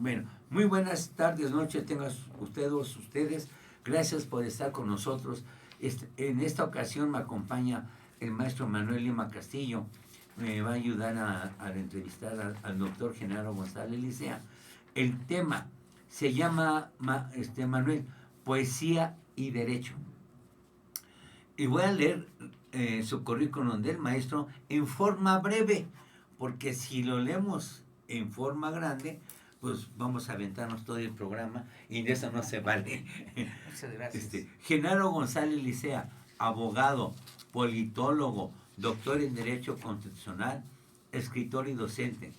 Bueno, muy buenas tardes, noches, tengan ustedes. Gracias por estar con nosotros. En esta ocasión me acompaña el maestro Manuel Lima Castillo. Me va a ayudar a entrevistar al doctor Genaro González Licea. El tema se llama, Manuel, Poesía y Derecho. Y voy a leer su currículum del maestro en forma breve, porque si lo leemos en forma grande, pues vamos a aventarnos todo el programa y de eso no se vale. Muchas gracias. Genaro González Licea, abogado, politólogo, doctor en Derecho Constitucional, escritor y docente.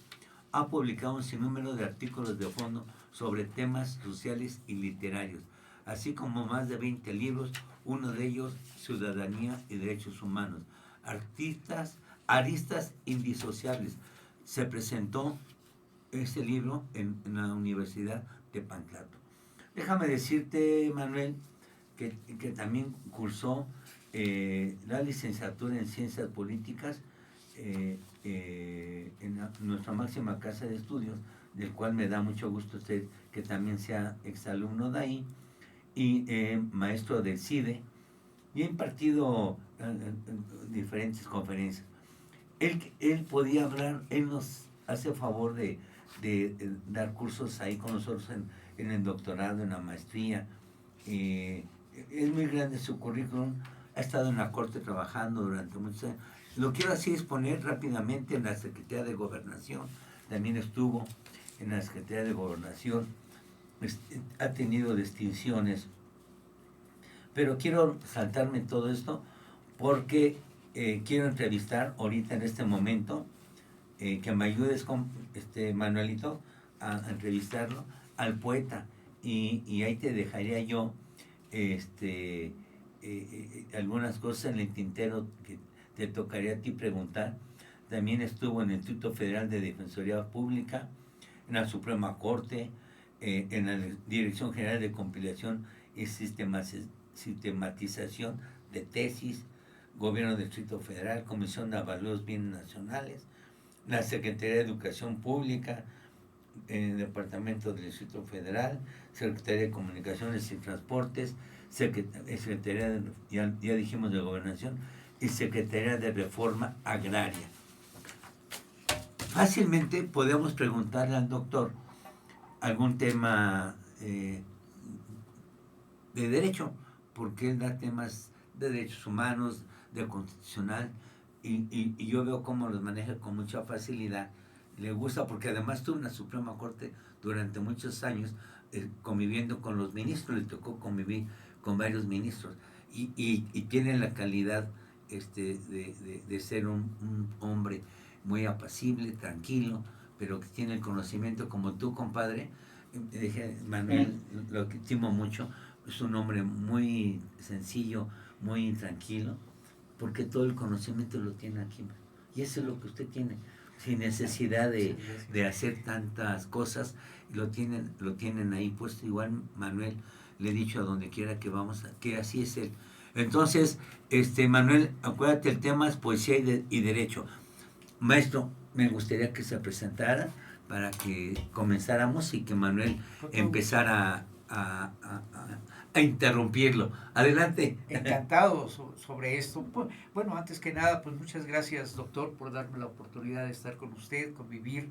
Ha publicado un sinnúmero de artículos de fondo sobre temas sociales y literarios, así como más de 20 libros, uno de ellos, Ciudadanía y Derechos Humanos. Aristas indisociables. Se presentó este libro en la Universidad de Pancrato. Déjame decirte, Manuel, que también cursó la licenciatura en Ciencias Políticas en nuestra máxima casa de estudios, del cual me da mucho gusto usted que también sea exalumno de ahí, y maestro del CIDE, y ha impartido diferentes conferencias. Él podía hablar, él nos hace favor de dar cursos ahí con nosotros en el doctorado, en la maestría. Es muy grande su currículum, ha estado en la Corte trabajando durante muchos años. Lo quiero así exponer rápidamente en la Secretaría de Gobernación, también estuvo en la Secretaría de Gobernación, ha tenido distinciones, pero quiero saltarme todo esto porque quiero entrevistar ahorita en este momento, que me ayudes con Manuelito a entrevistarlo, al poeta, y ahí te dejaría yo algunas cosas en el tintero que te tocaría a ti preguntar. También estuvo en el Instituto Federal de Defensoría Pública, en la Suprema Corte, en la Dirección General de Compilación y Sistematización de Tesis, Gobierno del Distrito Federal, Comisión de Avalúos Bienes Nacionales, la Secretaría de Educación Pública, en el Departamento del Distrito Federal, Secretaría de Comunicaciones y Transportes, Secretaría de, ya dijimos, de Gobernación, y Secretaría de Reforma Agraria. Fácilmente podemos preguntarle al doctor algún tema de derecho, porque él da temas de derechos humanos, de constitucional, y yo veo cómo los maneja con mucha facilidad. Le gusta porque además tuvo en la Suprema Corte durante muchos años conviviendo con los ministros, le tocó convivir con varios ministros, y tiene la calidad de ser un hombre muy apacible, tranquilo, pero que tiene el conocimiento como tú, compadre. Manuel, lo que estimo mucho, es un hombre muy sencillo, muy tranquilo, porque todo el conocimiento lo tiene aquí, y eso es lo que usted tiene, sin necesidad de hacer tantas cosas, lo tienen ahí puesto. Igual, Manuel, le he dicho a donde quiera que vamos, que así es él. Entonces, Manuel, acuérdate, el tema es poesía y derecho. Maestro, me gustaría que se presentara para que comenzáramos y que Manuel empezara a interrumpirlo. Adelante. Encantado sobre esto. Bueno, antes que nada, pues muchas gracias, doctor, por darme la oportunidad de estar con usted, convivir.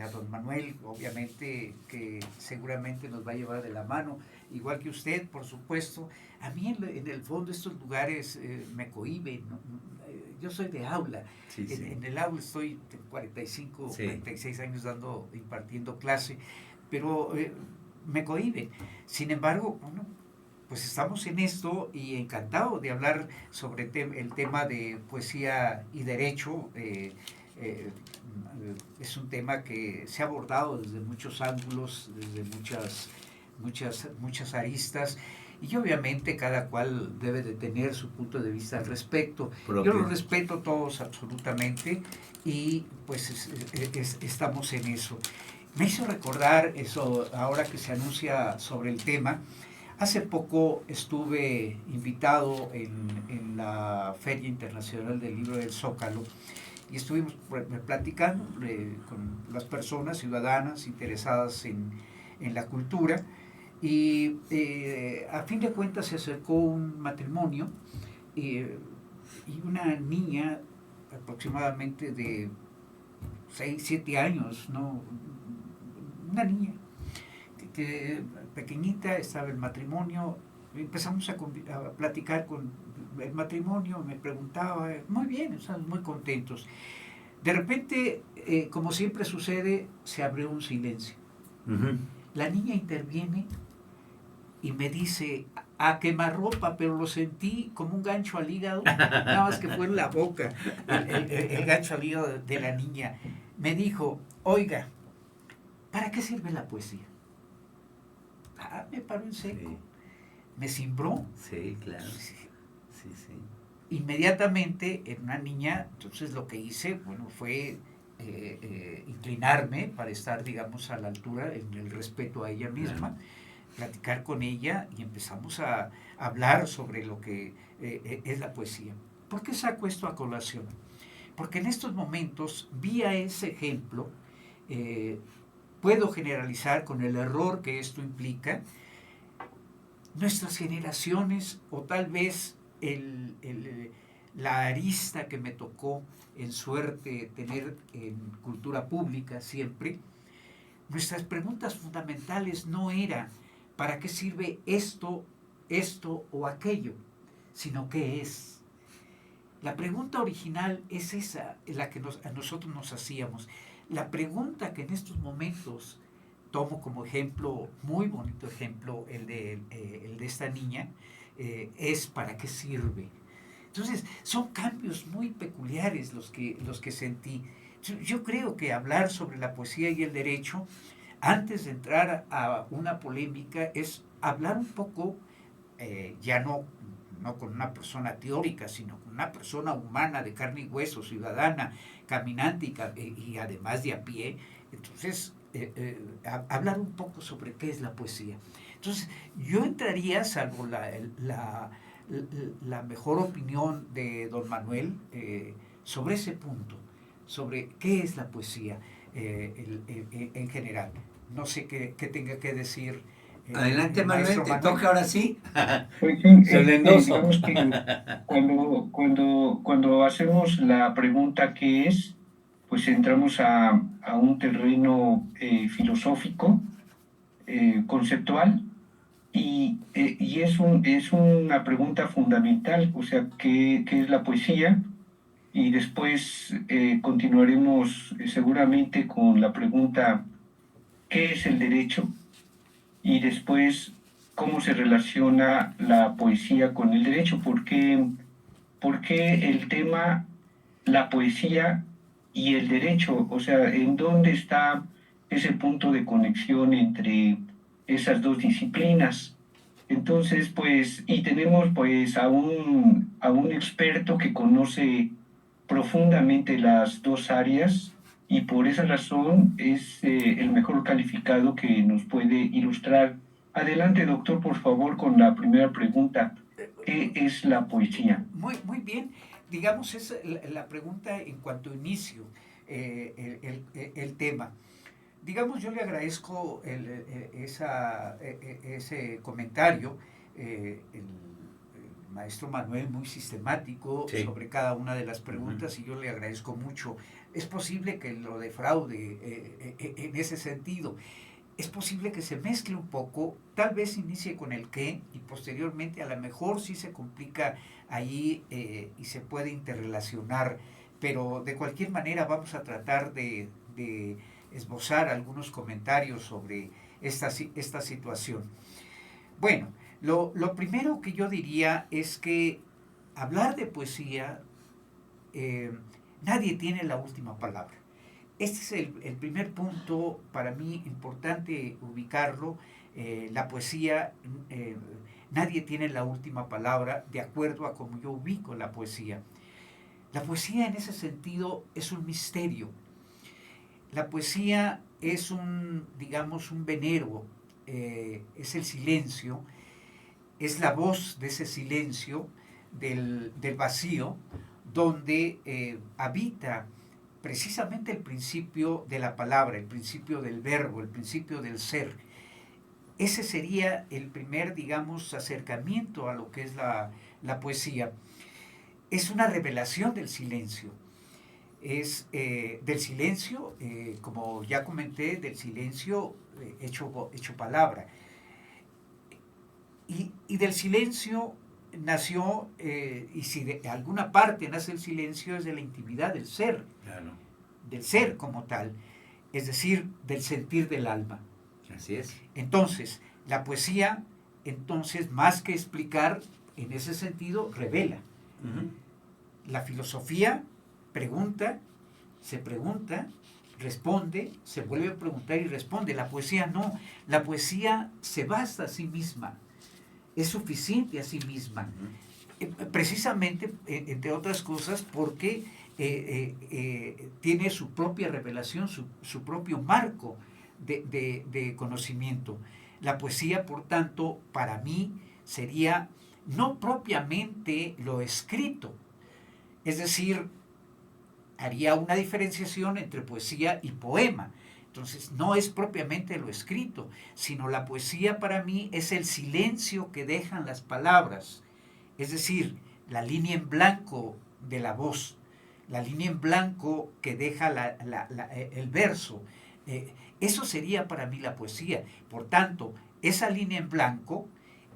A don Manuel, obviamente, que seguramente nos va a llevar de la mano, igual que usted, por supuesto. A mí, en el fondo, estos lugares me cohíben, ¿no? Yo soy de aula. Sí, sí. En el aula estoy 45, Sí. 46 años impartiendo clase, pero me cohíben. Sin embargo, bueno, pues estamos en esto y encantado de hablar sobre el tema de poesía y derecho. Es un tema que se ha abordado desde muchos ángulos, desde muchas aristas, y obviamente cada cual debe de tener su punto de vista al respecto. Yo los respeto todos absolutamente, y pues estamos en eso. Me hizo recordar eso, ahora que se anuncia sobre el tema, Hace poco estuve invitado en la Feria Internacional del Libro del Zócalo y estuvimos platicando con las personas ciudadanas interesadas en la cultura y a fin de cuentas se acercó un matrimonio y una niña aproximadamente de 6, 7 años, ¿no? Una niña que pequeñita, estaba el matrimonio, empezamos a platicar con el matrimonio, me preguntaba, muy bien, estamos muy contentos. De repente, como siempre sucede, se abrió un silencio. Uh-huh. La niña interviene y me dice, a quemarropa, pero lo sentí como un gancho al hígado, nada más que fue en la boca, el gancho al hígado de la niña. Me dijo, oiga, ¿para qué sirve la poesía? Me paró en seco, sí. Me cimbró. Sí, claro. Sí. Inmediatamente, en una niña, entonces lo que hice, bueno, fue inclinarme para estar, digamos, a la altura, en el respeto a ella misma, platicar con ella y empezamos a hablar sobre lo que es la poesía. ¿Por qué saco esto a colación? Porque en estos momentos, vía ese ejemplo, puedo generalizar con el error que esto implica, nuestras generaciones, o tal vez la arista que me tocó en suerte tener en cultura pública siempre, nuestras preguntas fundamentales no eran ¿para qué sirve esto o aquello? Sino ¿qué es? La pregunta original es esa, la que a nosotros nos hacíamos. La pregunta que en estos momentos tomo como ejemplo, muy bonito ejemplo, el de esta niña, es ¿para qué sirve? Entonces, son cambios muy peculiares los que sentí. Yo creo que hablar sobre la poesía y el derecho, antes de entrar a una polémica, es hablar un poco, ya no con una persona teórica, sino con una persona humana de carne y hueso, ciudadana, caminante y además de a pie. Entonces, hablar un poco sobre qué es la poesía. Entonces, yo entraría, salvo la mejor opinión de don Manuel, sobre ese punto, sobre qué es la poesía en general. No sé qué tenga que decir. Adelante, Manuel, te toca ahora sí. Pues sí, digamos que cuando hacemos la pregunta ¿qué es? Pues entramos a un terreno filosófico, conceptual, y es una pregunta fundamental, o sea, ¿qué es la poesía? Y después continuaremos seguramente con la pregunta ¿qué es el derecho? Y después cómo se relaciona la poesía con el derecho, por qué el tema, la poesía y el derecho, o sea, en dónde está ese punto de conexión entre esas dos disciplinas. Entonces, pues, y tenemos pues a un experto que conoce profundamente las dos áreas y por esa razón es el mejor calificado que nos puede ilustrar. Adelante, doctor, por favor, con la primera pregunta. ¿Qué es la poesía? Muy bien. Digamos, es la pregunta en cuanto a inicio, el tema. Digamos, yo le agradezco ese comentario, el maestro Manuel muy sistemático, sí, sobre cada una de las preguntas, y yo le agradezco mucho. Es posible que lo defraude en ese sentido. Es posible que se mezcle un poco, tal vez inicie con el qué y posteriormente a lo mejor sí se complica ahí y se puede interrelacionar, pero de cualquier manera vamos a tratar de esbozar algunos comentarios sobre esta situación. Bueno, lo primero que yo diría es que hablar de poesía, nadie tiene la última palabra. Este es el primer punto para mí importante ubicarlo. La poesía, nadie tiene la última palabra de acuerdo a cómo yo ubico la poesía. La poesía en ese sentido es un misterio. La poesía es digamos, un venero, es el silencio es la voz de ese silencio, del vacío, donde habita precisamente el principio de la palabra, el principio del verbo, el principio del ser. Ese sería el primer, digamos, acercamiento a lo que es la poesía. Es una revelación del silencio. Es del silencio, como ya comenté, del silencio hecho palabra. Y del silencio nació, y si de alguna parte nace el silencio, es de la intimidad del ser, Claro. del ser como tal, es decir, del sentir del alma. Así es. Entonces, la poesía, entonces, más que explicar, en ese sentido, revela. Uh-huh. La filosofía pregunta, responde, se vuelve a preguntar y responde. La poesía no. La poesía se basta a sí misma. Es suficiente a sí misma. Precisamente, entre otras cosas, porque tiene su propia revelación, su propio marco de conocimiento. La poesía, por tanto, para mí sería no propiamente lo escrito, es decir, haría una diferenciación entre poesía y poema. Entonces, no es propiamente lo escrito, sino la poesía para mí es el silencio que dejan las palabras, es decir, la línea en blanco de la voz, la línea en blanco que deja el verso. Eso sería para mí la poesía. Por tanto, esa línea en blanco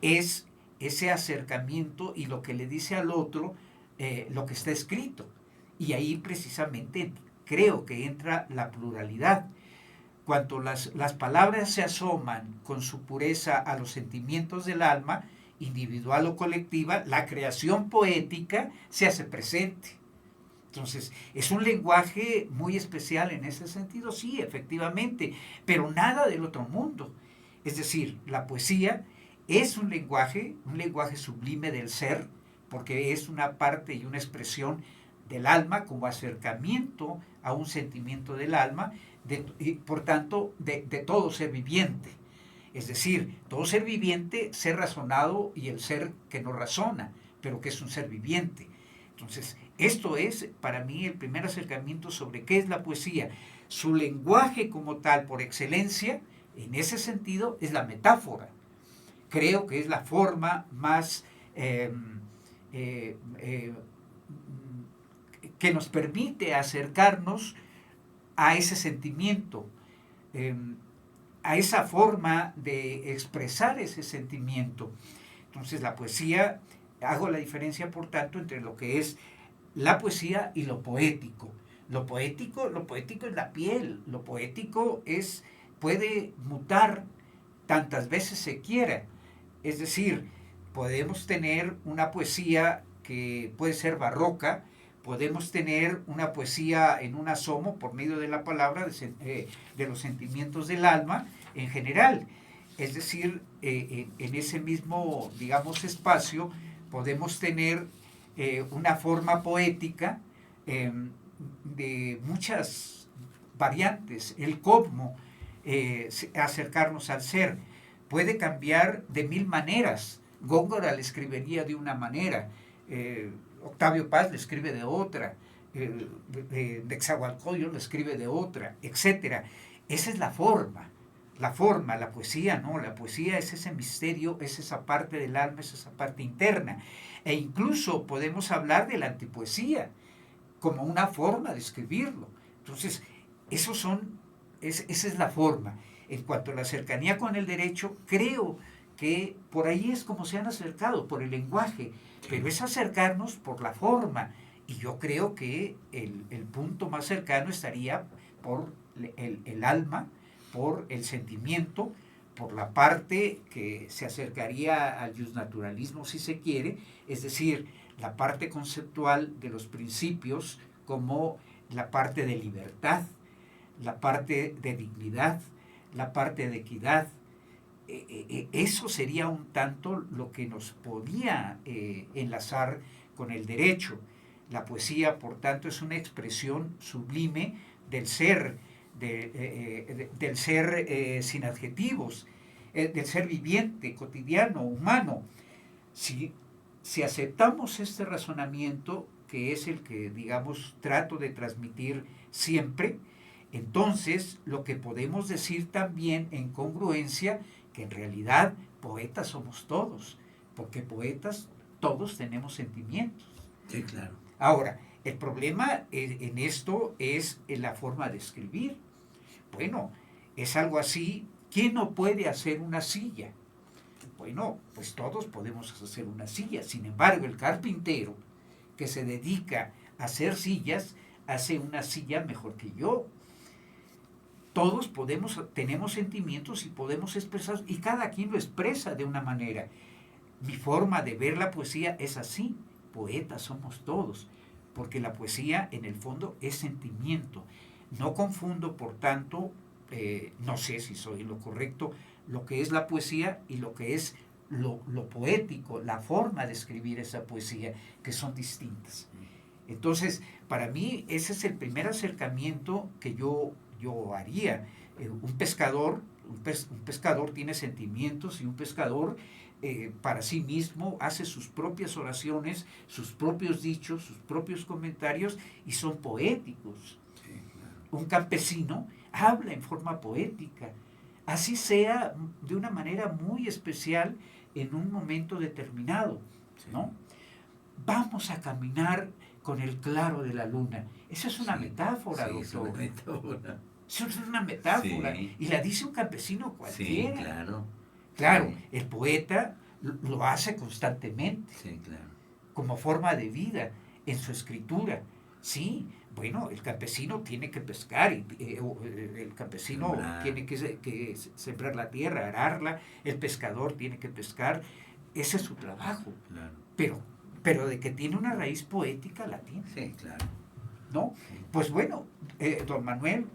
es ese acercamiento y lo que le dice al otro lo que está escrito. Y ahí precisamente creo que entra la pluralidad. Cuando las palabras se asoman con su pureza a los sentimientos del alma, individual o colectiva, la creación poética se hace presente. Entonces, es un lenguaje muy especial en ese sentido, sí, efectivamente, pero nada del otro mundo. Es decir, la poesía es un lenguaje sublime del ser, porque es una parte y una expresión del alma como acercamiento a un sentimiento del alma, y por tanto de todo ser viviente. Es decir, todo ser viviente, ser razonado y el ser que no razona, pero que es un ser viviente. Entonces, esto es para mí el primer acercamiento sobre qué es la poesía. Su lenguaje como tal, por excelencia, en ese sentido, es la metáfora. Creo que es la forma más que nos permite acercarnos a ese sentimiento, a esa forma de expresar ese sentimiento. Entonces la poesía, hago la diferencia por tanto entre lo que es la poesía y lo poético. Lo poético es la piel, lo poético puede mutar tantas veces se quiera. Es decir, podemos tener una poesía que puede ser barroca, podemos tener una poesía en un asomo por medio de la palabra, de los sentimientos del alma en general. Es decir, en ese mismo, digamos, espacio podemos tener una forma poética de muchas variantes. El cómo acercarnos al ser puede cambiar de mil maneras. Góngora le escribiría de una manera, Octavio Paz le escribe de otra, Nezahualcóyotl lo escribe de otra, etc. Esa es la forma, la poesía no, la poesía es ese misterio, es esa parte del alma, es esa parte interna. E incluso podemos hablar de la antipoesía como una forma de escribirlo. Entonces, esa es la forma. En cuanto a la cercanía con el derecho, creo que por ahí es como se han acercado, por el lenguaje, pero es acercarnos por la forma. Y yo creo que el punto más cercano estaría por el alma, por el sentimiento, por la parte que se acercaría al justnaturalismo, si se quiere, es decir, la parte conceptual de los principios como la parte de libertad, la parte de dignidad, la parte de equidad. Eso sería un tanto lo que nos podía enlazar con el derecho. La poesía, por tanto, es una expresión sublime del ser, del ser sin adjetivos, del ser viviente, cotidiano, humano. Si, si aceptamos este razonamiento, que es el que, digamos, trato de transmitir siempre, entonces lo que podemos decir también en congruencia, que en realidad poetas somos todos, porque poetas todos tenemos sentimientos. Sí, claro. Ahora, el problema en esto es en la forma de escribir. Bueno, es algo así. ¿Quién no puede hacer una silla? Bueno, pues todos podemos hacer una silla. Sin embargo, el carpintero que se dedica a hacer sillas hace una silla mejor que yo. Todos tenemos sentimientos y podemos expresar, y cada quien lo expresa de una manera. Mi forma de ver la poesía es así. Poetas somos todos, porque la poesía en el fondo es sentimiento. No confundo, por tanto, no sé si soy lo correcto, lo que es la poesía y lo que es lo poético, la forma de escribir esa poesía, que son distintas. Entonces, para mí, ese es el primer acercamiento que yo haría. Un pescador tiene sentimientos, y un pescador para sí mismo hace sus propias oraciones, sus propios dichos, sus propios comentarios, y son poéticos. Sí, claro. Un campesino habla en forma poética, así sea de una manera muy especial en un momento determinado, ¿no? Vamos a caminar con el claro de la luna. Esa es una metáfora, sí, doctor. Es una metáfora. Eso es una metáfora. Sí. Y la dice un campesino cualquiera. Sí, claro. Claro, Sí. el poeta lo hace constantemente, Sí, claro. como forma de vida, en su escritura. Sí, bueno, el campesino tiene que pescar, el campesino Sembrar. tiene que sembrar la tierra, ararla, el pescador tiene que pescar, ese es su trabajo. Claro. Pero de que tiene una raíz poética, la tiene, Sí, claro. ¿no? Pues bueno, don Manuel,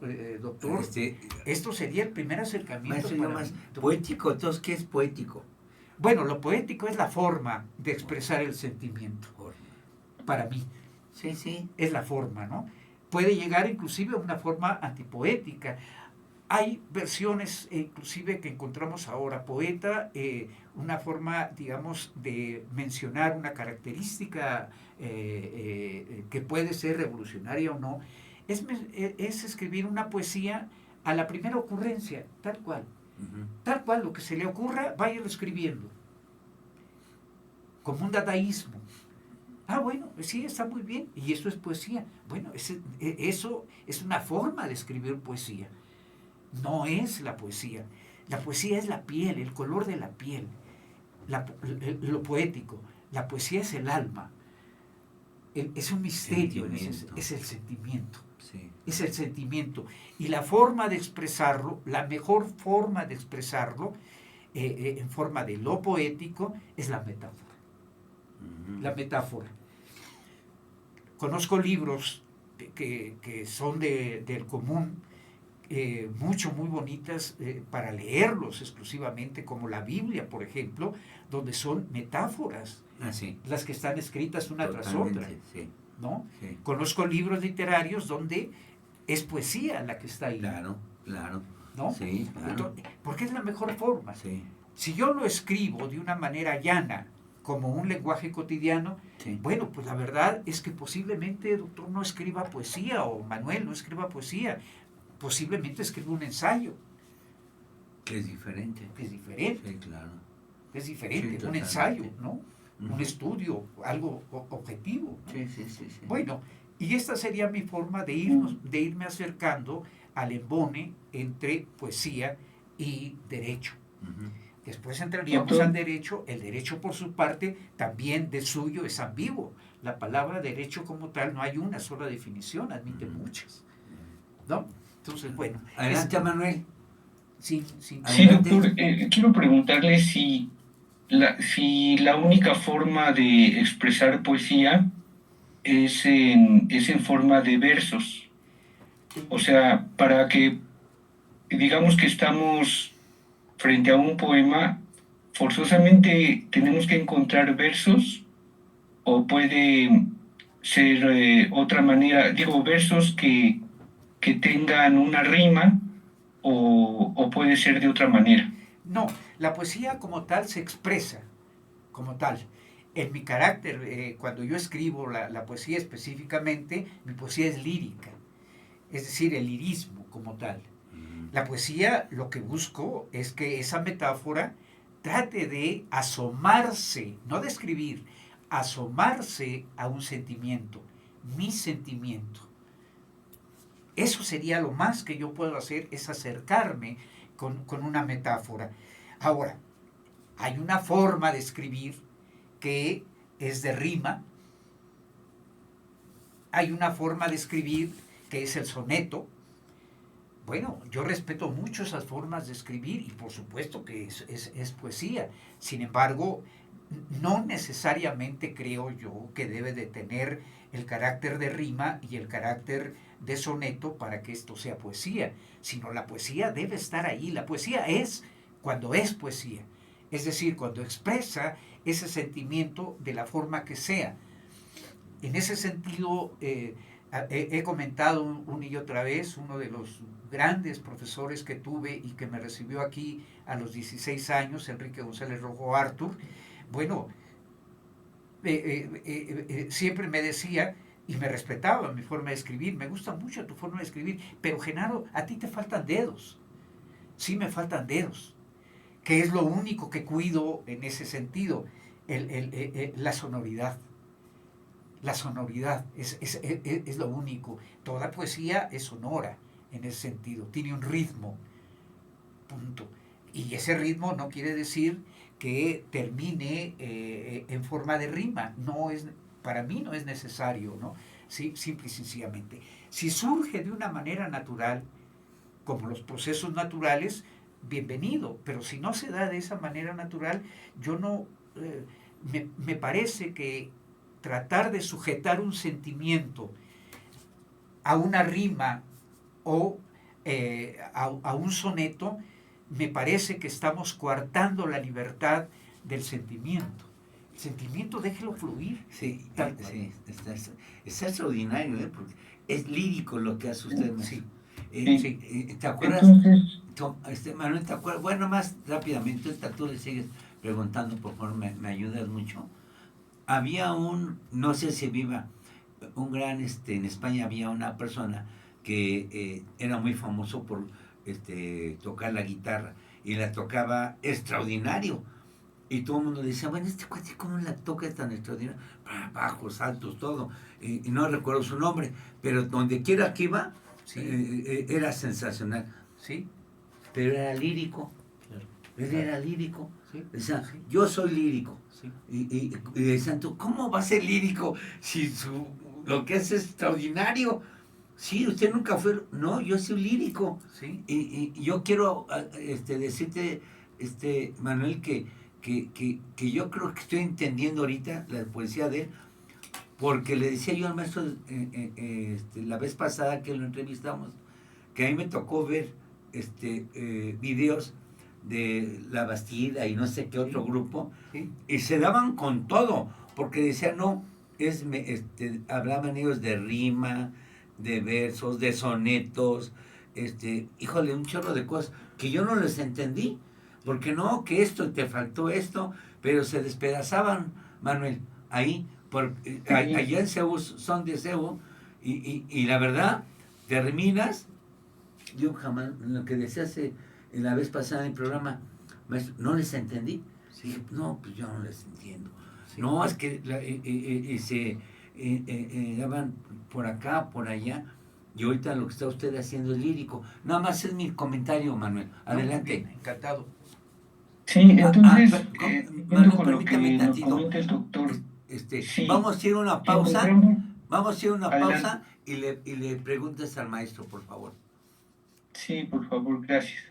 doctor, Este, esto sería el primer acercamiento. maestro, yo para más mí. poético, entonces, ¿qué es poético? Bueno, lo poético es la forma de expresar el sentimiento, para mí. Sí, sí. Es la forma, ¿no? Puede llegar inclusive a una forma antipoética. Hay versiones inclusive que encontramos ahora, poeta, una forma, digamos, de mencionar una característica que puede ser revolucionaria o no, es escribir una poesía a la primera ocurrencia, tal cual. Uh-huh. Tal cual, lo que se le ocurra, vaya escribiendo. Como un dadaísmo. Ah, bueno, sí, está muy bien. Y eso es poesía. Bueno, eso es una forma de escribir poesía. No es la poesía. La poesía es la piel, el color de la piel. Lo poético. La poesía es el alma. Es un misterio, es el sentimiento. Sí. Es el sentimiento. Y la forma de expresarlo, la mejor forma de expresarlo, en forma de lo poético, es la metáfora. Uh-huh. La metáfora. Conozco libros que son del común, muy bonitas para leerlos exclusivamente, como la Biblia, por ejemplo, donde son metáforas, Sí. las que están escritas una Totalmente, tras otra, sí. ¿no? Sí. Conozco libros literarios donde es poesía la que está ahí, Claro, claro. ¿no? Sí, claro. Entonces, porque es la mejor forma. Sí. Si yo lo escribo de una manera llana, como un lenguaje cotidiano, Sí. bueno, pues la verdad es que posiblemente, doctor, no escriba poesía, o Manuel no escriba poesía, posiblemente escriba un ensayo. Que es diferente. Es diferente, Sí, claro. es diferente, Sí, un totalmente. ensayo, ¿no? Uh-huh. Un estudio, algo objetivo, ¿no? Sí, sí, sí, sí. Bueno, y esta sería mi forma de irme acercando al embone entre poesía y derecho. Uh-huh. Después entraríamos al derecho. El derecho, por su parte, también de suyo es ambiguo. La palabra derecho como tal no hay una sola definición, admite muchas, ¿no? Entonces, bueno. Adelante, Manuel. Sí, sí, doctor, quiero preguntarle si la única forma de expresar poesía es en forma de versos. O sea, para que digamos que estamos frente a un poema, forzosamente tenemos que encontrar versos, o puede ser otra manera, digo, versos que tengan una rima, o puede ser de otra manera. No, la poesía como tal se expresa. como tal. En mi carácter, cuando yo escribo la poesía específicamente, mi poesía es lírica, es decir, el lirismo como tal. La poesía, lo que busco es que esa metáfora trate de asomarse, no de escribir, asomarse a un sentimiento, mi sentimiento. Eso sería lo más que yo puedo hacer, es acercarme con una metáfora. Ahora, hay una forma de escribir que es de rima, hay una forma de escribir que es el soneto. Bueno, yo respeto mucho esas formas de escribir y por supuesto que es poesía. Sin embargo, no necesariamente creo yo que debe de tener el carácter de rima y el carácter de soneto para que esto sea poesía, sino la poesía debe estar ahí. La poesía es cuando es poesía, es decir, cuando expresa ese sentimiento de la forma que sea. En ese sentido, he comentado una y otra vez, uno de los grandes profesores que tuve y que me recibió aquí a los 16 años, Enrique González Rojo Artur, bueno, siempre me decía, y me respetaba mi forma de escribir, me gusta mucho tu forma de escribir, pero Genaro, a ti te faltan dedos. Sí me faltan dedos, que es lo único que cuido en ese sentido, la sonoridad. La sonoridad es lo único. Toda poesía es sonora en ese sentido, tiene un ritmo, punto. Y ese ritmo no quiere decir que termine en forma de rima, para mí no es necesario, ¿no? Sí, simple y sencillamente. Si surge de una manera natural, como los procesos naturales, bienvenido, pero si no se da de esa manera natural, yo no, me parece que tratar de sujetar un sentimiento a una rima o a un soneto, me parece que estamos coartando la libertad del sentimiento. El sentimiento déjelo fluir. Sí, sí, está extraordinario, porque es lírico lo que hace usted. Sí. ¿Te acuerdas? Entonces, Manuel, ¿te acuerdas? Bueno, más rápidamente, tú le sigues preguntando, por favor, me ayudas mucho. Había no sé si viva, un gran, en España había una persona que era muy famoso por tocar la guitarra y la tocaba extraordinario. Y todo el mundo decía, bueno, este cuate, ¿cómo la toca tan extraordinario? Bajos, altos, todo. Y no recuerdo su nombre, pero donde quiera que iba, Sí. Era sensacional. Sí. Pero era lírico. Claro. Él era lírico. Sí. O sea, Sí. yo soy lírico. Sí. Y decían, ¿tú cómo va a ser lírico si lo que es extraordinario? Sí, usted nunca fue. No, yo soy lírico. Sí. Y yo quiero decirte, Manuel, que yo creo que estoy entendiendo ahorita la poesía de él, porque le decía yo al maestro la vez pasada que lo entrevistamos, que a mí me tocó ver videos de La Bastida y no sé qué otro grupo, Sí. y se daban con todo, porque decían, no, hablaban ellos de rima, de versos, de sonetos, híjole, un chorro de cosas que yo no les entendí, porque no, que esto, te faltó esto, pero se despedazaban, Manuel, ahí, allá en Ceú, son de Ceú, y la verdad, terminas, yo jamás, lo que decías la vez pasada en el programa, maestro, no les entendí. Sí. Dije, no, pues yo no les entiendo. Sí. No, es que se daban por acá, por allá, y ahorita lo que está usted haciendo es lírico. Nada más es mi comentario, Manuel. Adelante. Bien, encantado. sí, entonces, Manuel, con lo que permítame nos tantito. comenta el doctor, sí, Vamos a ir a una pausa. encontramos, Vamos a ir a una adelante. pausa y le preguntas al maestro, por favor. Sí, por favor, gracias.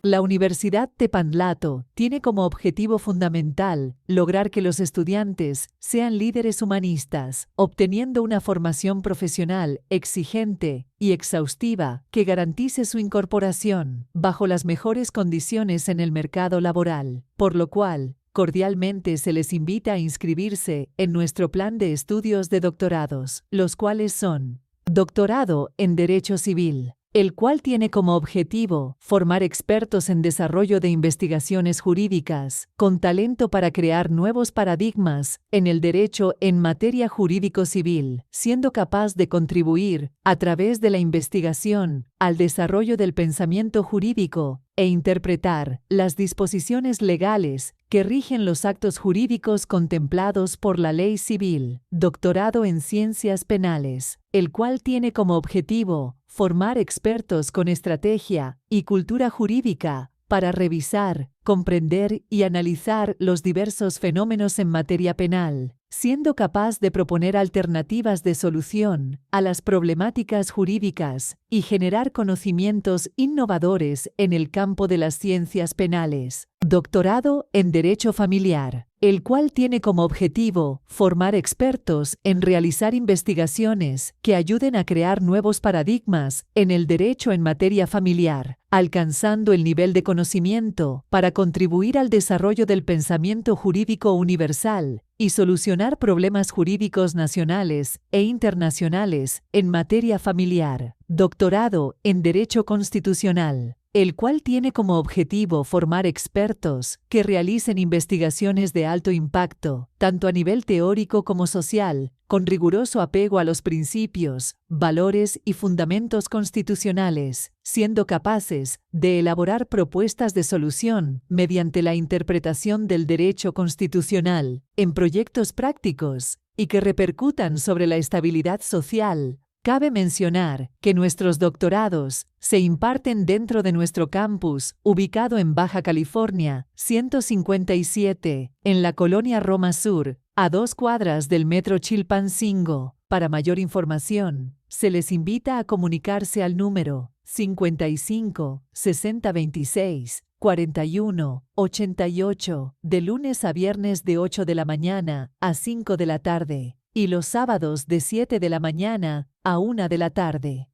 La Universidad Tepantlato tiene como objetivo fundamental lograr que los estudiantes sean líderes humanistas, obteniendo una formación profesional exigente y exhaustiva que garantice su incorporación bajo las mejores condiciones en el mercado laboral, por lo cual, cordialmente se les invita a inscribirse en nuestro plan de estudios de doctorados, los cuales son: Doctorado en Derecho Civil, el cual tiene como objetivo formar expertos en desarrollo de investigaciones jurídicas, con talento para crear nuevos paradigmas en el derecho en materia jurídico-civil, siendo capaz de contribuir, a través de la investigación, al desarrollo del pensamiento jurídico e interpretar las disposiciones legales que rigen los actos jurídicos contemplados por la ley civil. Doctorado en Ciencias Penales, el cual tiene como objetivo formar expertos con estrategia y cultura jurídica para revisar, comprender y analizar los diversos fenómenos en materia penal, siendo capaz de proponer alternativas de solución a las problemáticas jurídicas y generar conocimientos innovadores en el campo de las ciencias penales. Doctorado en Derecho Familiar, el cual tiene como objetivo formar expertos en realizar investigaciones que ayuden a crear nuevos paradigmas en el derecho en materia familiar, alcanzando el nivel de conocimiento para contribuir al desarrollo del pensamiento jurídico universal y solucionar problemas jurídicos nacionales e internacionales en materia familiar. Doctorado en Derecho Constitucional, el cual tiene como objetivo formar expertos que realicen investigaciones de alto impacto, tanto a nivel teórico como social, con riguroso apego a los principios, valores y fundamentos constitucionales, siendo capaces de elaborar propuestas de solución mediante la interpretación del derecho constitucional en proyectos prácticos y que repercutan sobre la estabilidad social. Cabe mencionar que nuestros doctorados se imparten dentro de nuestro campus, ubicado en Baja California, 157, en la colonia Roma Sur, a 2 cuadras del Metro Chilpancingo. Para mayor información, se les invita a comunicarse al número 55 60 26 41 88, de lunes a viernes de 8 de la mañana a 5 de la tarde. Y los sábados de 7 de la mañana a 1 de la tarde.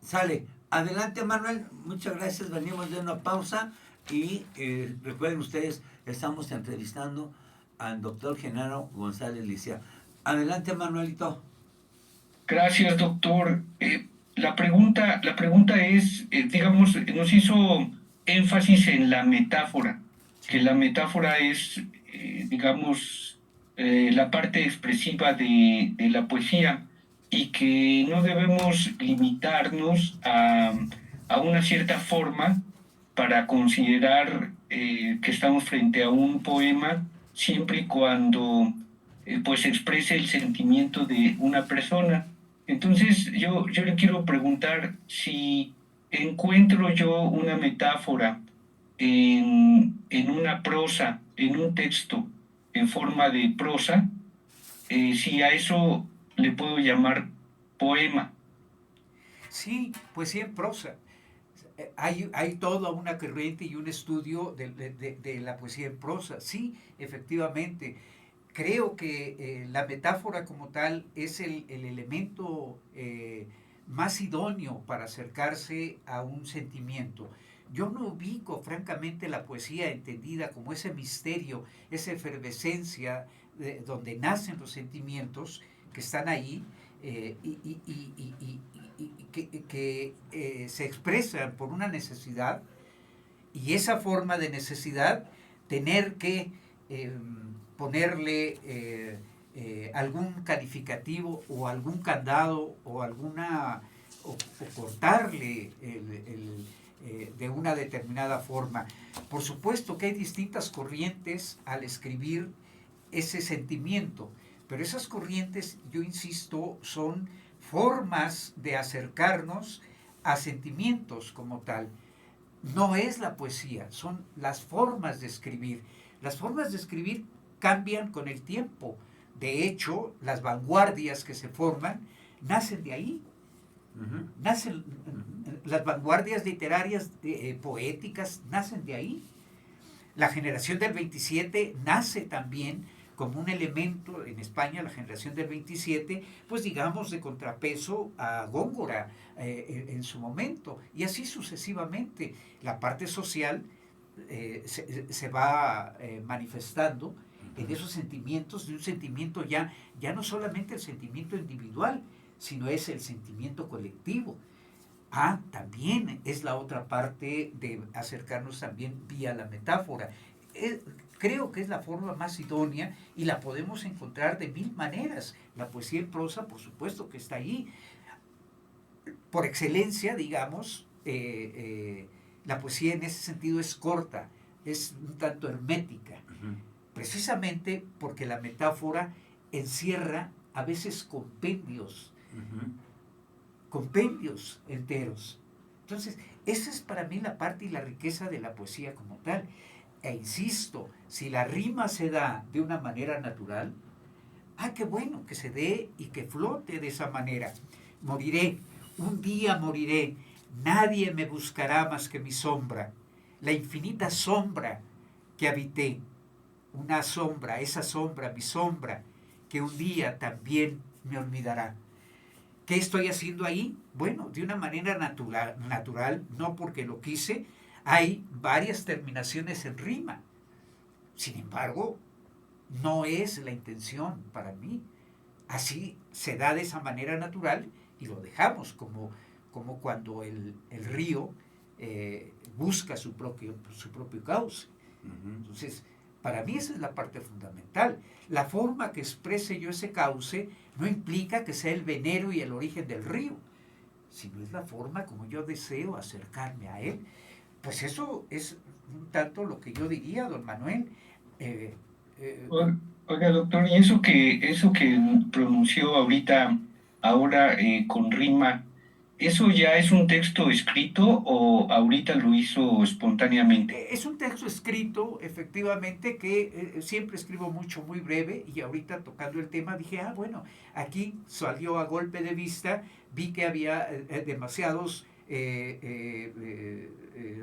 Sale. Adelante, Manuel. Muchas gracias. Venimos de una pausa y recuerden ustedes, estamos entrevistando al doctor Genaro González Licea. Adelante, Manuelito. Gracias, doctor. La pregunta es, digamos, nos hizo énfasis en la metáfora, que la metáfora es, digamos, la parte expresiva de la poesía y que no debemos limitarnos a una cierta forma para considerar que estamos frente a un poema siempre y cuando pues exprese el sentimiento de una persona. Entonces yo le quiero preguntar si encuentro yo una metáfora en una prosa, en un texto, en forma de prosa, si a eso le puedo llamar poema. Sí, poesía en prosa. Hay toda una corriente y un estudio de la poesía en prosa. Sí, efectivamente. Creo que la metáfora como tal es el elemento más idóneo para acercarse a un sentimiento. Yo no ubico, francamente, la poesía entendida como ese misterio, esa efervescencia donde nacen los sentimientos que están ahí y que se expresan por una necesidad, y esa forma de necesidad tener que ponerle algún calificativo o algún candado o o cortarle de una determinada forma. Por supuesto que hay distintas corrientes al escribir ese sentimiento, pero esas corrientes, yo insisto, son formas de acercarnos a sentimientos como tal. No es la poesía, son las formas de escribir. Las formas de escribir cambian con el tiempo. De hecho, las vanguardias que se forman nacen de ahí. Nacen, las vanguardias literarias, poéticas, nacen de ahí. La generación del 27 nace también como un elemento, en España, la generación del 27, pues digamos de contrapeso a Góngora en su momento, y así sucesivamente. La parte social se va manifestando en esos sentimientos, de un sentimiento ya no solamente el sentimiento individual, sino es el sentimiento colectivo. También es la otra parte de acercarnos también vía la metáfora. Creo que es la forma más idónea y la podemos encontrar de mil maneras. La poesía en prosa, por supuesto que está ahí. Por excelencia, digamos, la poesía en ese sentido es corta, es un tanto hermética, precisamente porque la metáfora encierra a veces compendios enteros. Entonces, esa es para mí la parte y la riqueza de la poesía como tal. E insisto, si la rima se da de una manera natural, qué bueno que se dé y que flote de esa manera. Moriré, un día moriré, nadie me buscará más que mi sombra, la infinita sombra que habité, una sombra, esa sombra, mi sombra, que un día también me olvidará. ¿Qué estoy haciendo ahí? Bueno, de una manera natural, no porque lo quise, hay varias terminaciones en rima. Sin embargo, no es la intención para mí. Así se da de esa manera natural y lo dejamos, como cuando el río busca su propio cauce. Entonces, para mí esa es la parte fundamental. La forma que exprese yo ese cauce no implica que sea el venero y el origen del río, sino es la forma como yo deseo acercarme a él. Pues eso es un tanto lo que yo diría, don Manuel. Oiga, doctor, y eso que pronunció ahora con rima, ¿eso ya es un texto escrito o ahorita lo hizo espontáneamente? Es un texto escrito, efectivamente, que siempre escribo mucho, muy breve, y ahorita tocando el tema dije, bueno, aquí salió a golpe de vista, vi que había demasiados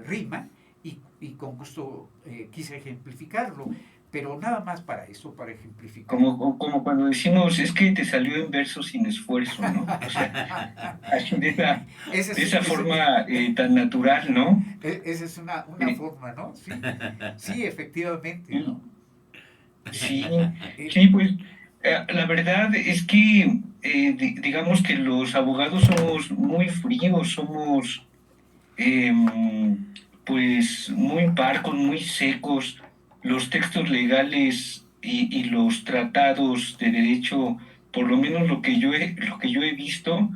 rima, y con gusto quise ejemplificarlo, pero nada más para eso, para ejemplificar. Como cuando decimos, es que te salió en verso sin esfuerzo, ¿no? O sea, así de esa forma tan natural, ¿no? Esa es una forma, ¿no? Sí, sí, efectivamente, ¿no? Sí, sí, pues la verdad es que digamos que los abogados somos muy fríos, somos pues muy parcos, muy secos. Los textos legales y los tratados de derecho, por lo menos lo que yo he visto,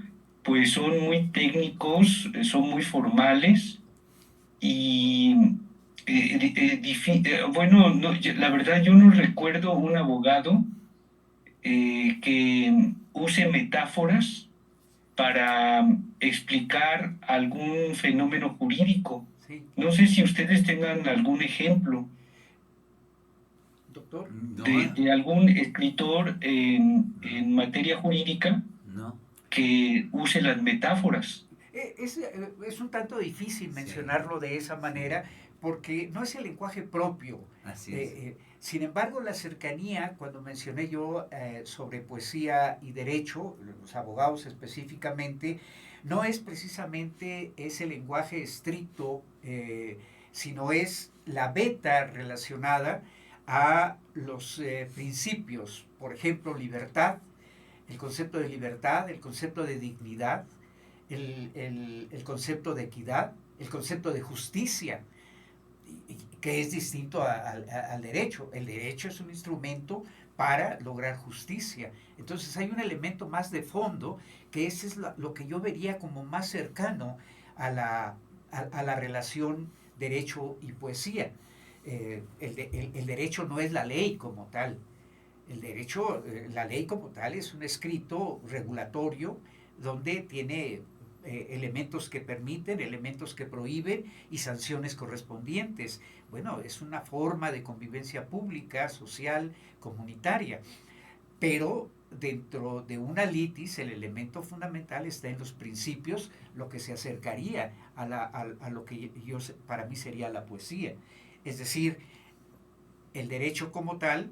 pues son muy técnicos, son muy formales y bueno, no, la verdad yo no recuerdo un abogado que use metáforas para explicar algún fenómeno jurídico. Sí. No sé si ustedes tengan algún ejemplo Doctor. de algún escritor en materia jurídica No. que use las metáforas. Es un tanto difícil mencionarlo de esa manera porque no es el lenguaje propio. Así es. Sin embargo, la cercanía, cuando mencioné yo sobre poesía y derecho, los abogados específicamente, no es precisamente ese lenguaje estricto, sino es la beta relacionada a los principios, por ejemplo, libertad, el concepto de libertad, el concepto de dignidad, el concepto de equidad, el concepto de justicia, que es distinto al derecho. El derecho es un instrumento para lograr justicia. Entonces hay un elemento más de fondo que ese es lo que yo vería como más cercano a la relación derecho y poesía. El derecho no es la ley como tal. El derecho, la ley como tal es un escrito regulatorio donde tiene elementos que permiten, elementos que prohíben y sanciones correspondientes. Bueno, es una forma de convivencia pública, social, comunitaria. Pero dentro de una litis el elemento fundamental está en los principios, lo que se acercaría a lo que para mí sería la poesía. Es decir, el derecho como tal,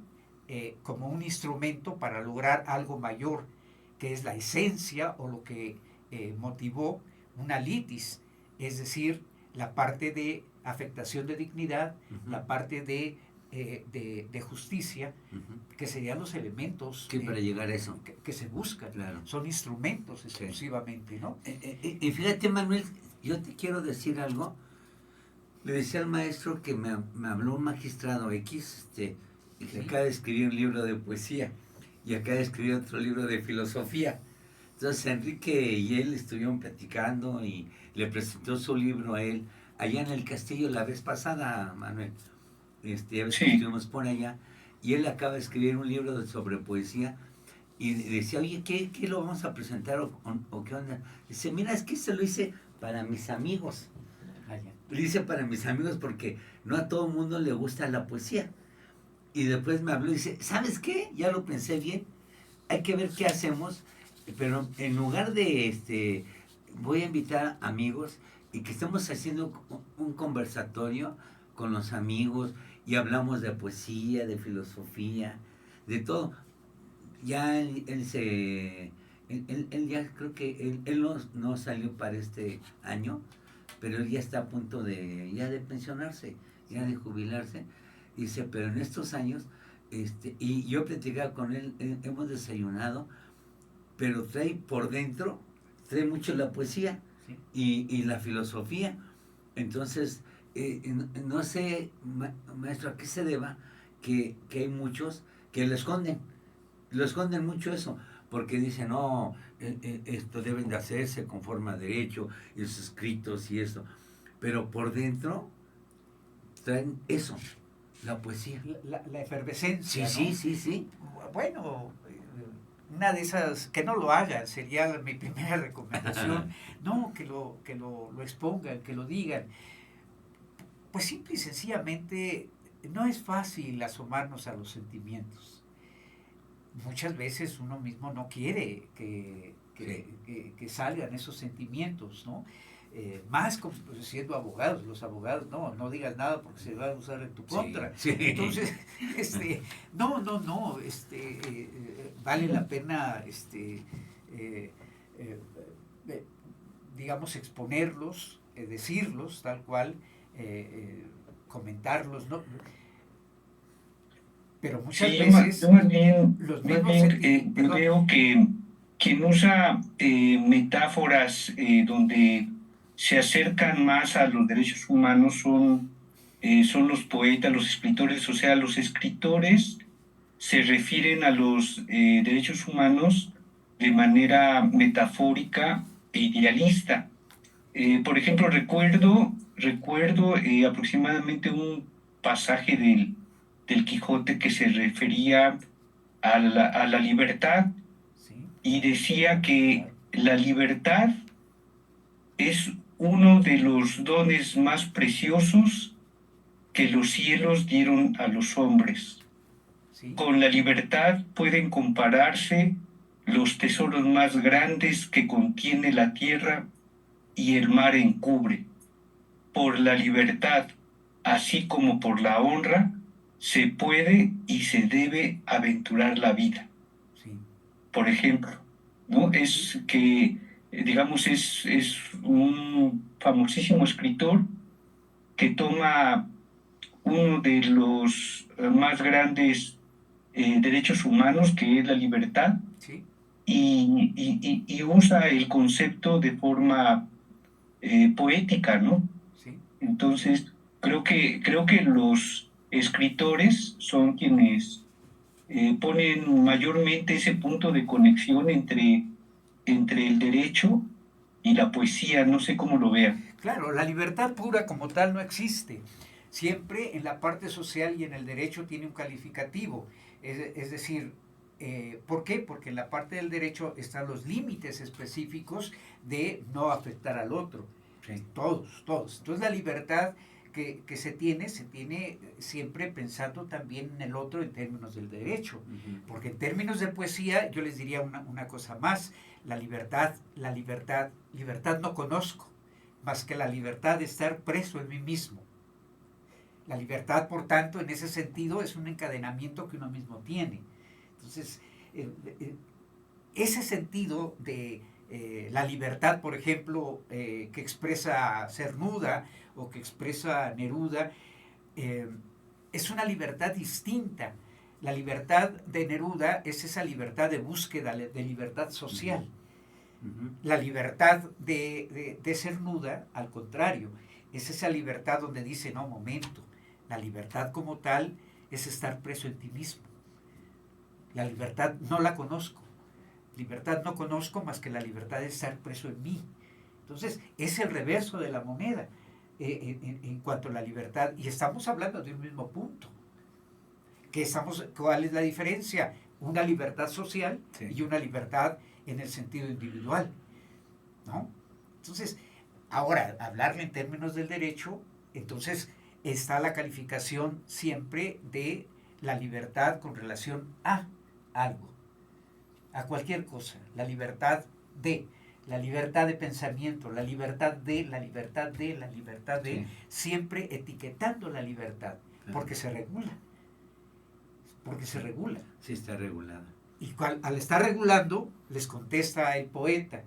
como un instrumento para lograr algo mayor, que es la esencia o lo que motivó una litis, es decir, la parte de afectación de dignidad, la parte de de justicia, Ujú. que serían los elementos Sí, para llegar a eso. que se buscan. Claro. Son instrumentos exclusivamente, ¿no? Y fíjate, Manuel, yo te quiero decir algo. Le decía al maestro que me habló un magistrado X, que Sí. acaba de escribir un libro de poesía y acaba de escribir otro libro de filosofía. Entonces Enrique y él estuvieron platicando y le presentó su libro a él allá en el castillo la vez pasada, Manuel. A veces Sí. estuvimos por allá y él acaba de escribir un libro sobre poesía y decía, oye, ¿qué lo vamos a presentar o qué onda? Dice, mira, es que se lo hice para mis amigos. Vaya. Lo hice para mis amigos porque no a todo el mundo le gusta la poesía. Y después me habló y dice, ¿sabes qué? Ya lo pensé bien, hay que ver qué hacemos, pero en lugar de, voy a invitar amigos y que estemos haciendo un conversatorio con los amigos y hablamos de poesía, de filosofía, de todo. Ya él ya creo que él no salió para este año, pero él ya está a punto de pensionarse, ya de jubilarse. Dice, pero en estos años, y yo platicaba con él, hemos desayunado, pero trae mucho la poesía Sí. y la filosofía. Entonces, no sé, maestro, a qué se deba que hay muchos que lo esconden mucho eso, porque dicen, no, esto deben de hacerse conforme a derecho, y los escritos y eso, pero por dentro traen eso, la poesía. La efervescencia, Sí, ¿no? sí. Bueno, una de esas, que no lo hagan, sería mi primera recomendación. No, que lo expongan, que lo digan. Pues simple y sencillamente, no es fácil asomarnos a los sentimientos. Muchas veces uno mismo no quiere que salgan esos sentimientos, ¿no? Más como, pues, siendo abogados, los abogados, no digas nada porque se va a usar en tu contra. Sí. Entonces, no, vale la pena, eh, eh, digamos, exponerlos, decirlos tal cual, comentarlos, ¿no? Pero muchas Sí, veces yo más bien, los más mismos bien veo que quien usa metáforas donde se acercan más a los derechos humanos son los poetas, los escritores. O sea, los escritores se refieren a los derechos humanos de manera metafórica e idealista. Por ejemplo, recuerdo aproximadamente un pasaje del Quijote que se refería a la libertad sí, y decía que la libertad es uno de los dones más preciosos que los cielos dieron a los hombres. sí, Con la libertad pueden compararse los tesoros más grandes que contiene la tierra y el mar encubre. Por la libertad, así como por la honra, se puede y se debe aventurar la vida. sí, Por ejemplo, ¿no? Es que, digamos, es un famosísimo escritor que toma uno de los más grandes derechos humanos, que es la libertad, sí, y usa el concepto de forma poética, ¿no? sí. Entonces, creo que los escritores son quienes ponen mayormente ese punto de conexión entre el derecho y la poesía. No sé cómo lo vean. Claro, la libertad pura como tal no existe. Siempre en la parte social y en el derecho tiene un calificativo. Es decir, ¿por qué? Porque en la parte del derecho están los límites específicos de no afectar al otro. Sí. Todos. Entonces la libertad que se tiene siempre pensando también en el otro en términos del derecho. Ujú. Porque en términos de poesía yo les diría una cosa más. Libertad no conozco, más que la libertad de estar preso en mí mismo. La libertad, por tanto, en ese sentido, es un encadenamiento que uno mismo tiene. Entonces, ese sentido de la libertad, por ejemplo, que expresa Cernuda o que expresa Neruda, es una libertad distinta. La libertad de Neruda es esa libertad de búsqueda, de libertad social. La libertad de Cernuda, al contrario, es esa libertad donde dice, no, momento, la libertad como tal es estar preso en ti mismo. La libertad no la conozco. Libertad no conozco más que la libertad de estar preso en mí. Entonces, es el reverso de la moneda en cuanto a la libertad. Y estamos hablando de un mismo punto. ¿Cuál es la diferencia? Una libertad social y una libertad en el sentido individual, ¿no? Entonces, ahora, hablarle en términos del derecho, entonces está la calificación siempre de la libertad con relación a algo, a cualquier cosa, la libertad de pensamiento, la libertad de, siempre etiquetando la libertad, porque se regula. Sí, está regulada. Y al estar regulando, les contesta el poeta,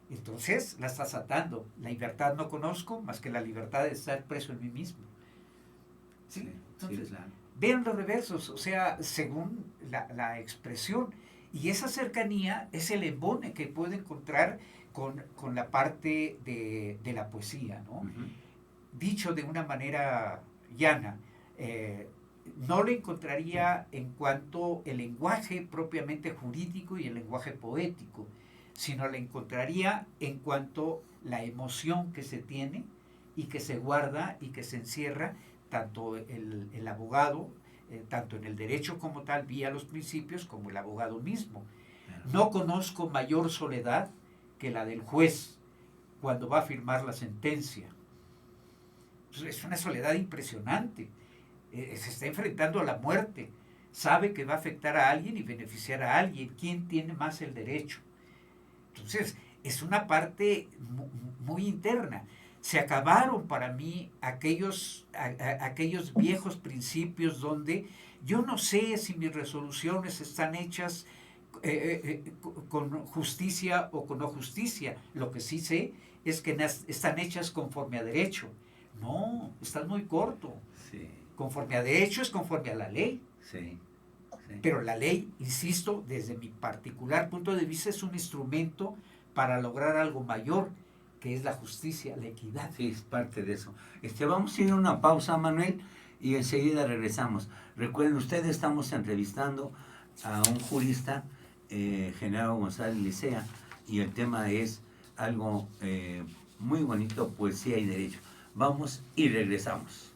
entonces la estás atando. La libertad no conozco más que la libertad de estar preso en mí mismo. ¿Sí? Entonces, sí, claro. Vean los reversos, o sea, según la expresión. Y esa cercanía es el embone que puede encontrar con la parte de la poesía, ¿no? Dicho de una manera llana, no lo encontraría en cuanto el lenguaje propiamente jurídico y el lenguaje poético, sino lo encontraría en cuanto la emoción que se tiene y que se guarda y que se encierra tanto el abogado, tanto en el derecho como tal, vía los principios, como el abogado mismo. No conozco mayor soledad que la del juez cuando va a firmar la sentencia. Es una soledad impresionante. Se está enfrentando a la muerte, sabe que va a afectar a alguien y beneficiar a alguien. ¿Quién tiene más el derecho? Entonces, es una parte muy interna. Se acabaron para mí aquellos viejos principios donde yo no sé si mis resoluciones están hechas con justicia o con no justicia. Lo que sí sé es que están hechas conforme a derecho. No, están muy corto. Sí. Conforme a derecho es conforme a la ley. Sí. Pero la ley, insisto, desde mi particular punto de vista, es un instrumento para lograr algo mayor, que es la justicia, la equidad. Sí, es parte de eso. Vamos a ir a una pausa, Manuel, y enseguida regresamos. Recuerden, ustedes, estamos entrevistando a un jurista, Genaro González Licea, y el tema es algo muy bonito, poesía y derecho. Vamos y regresamos.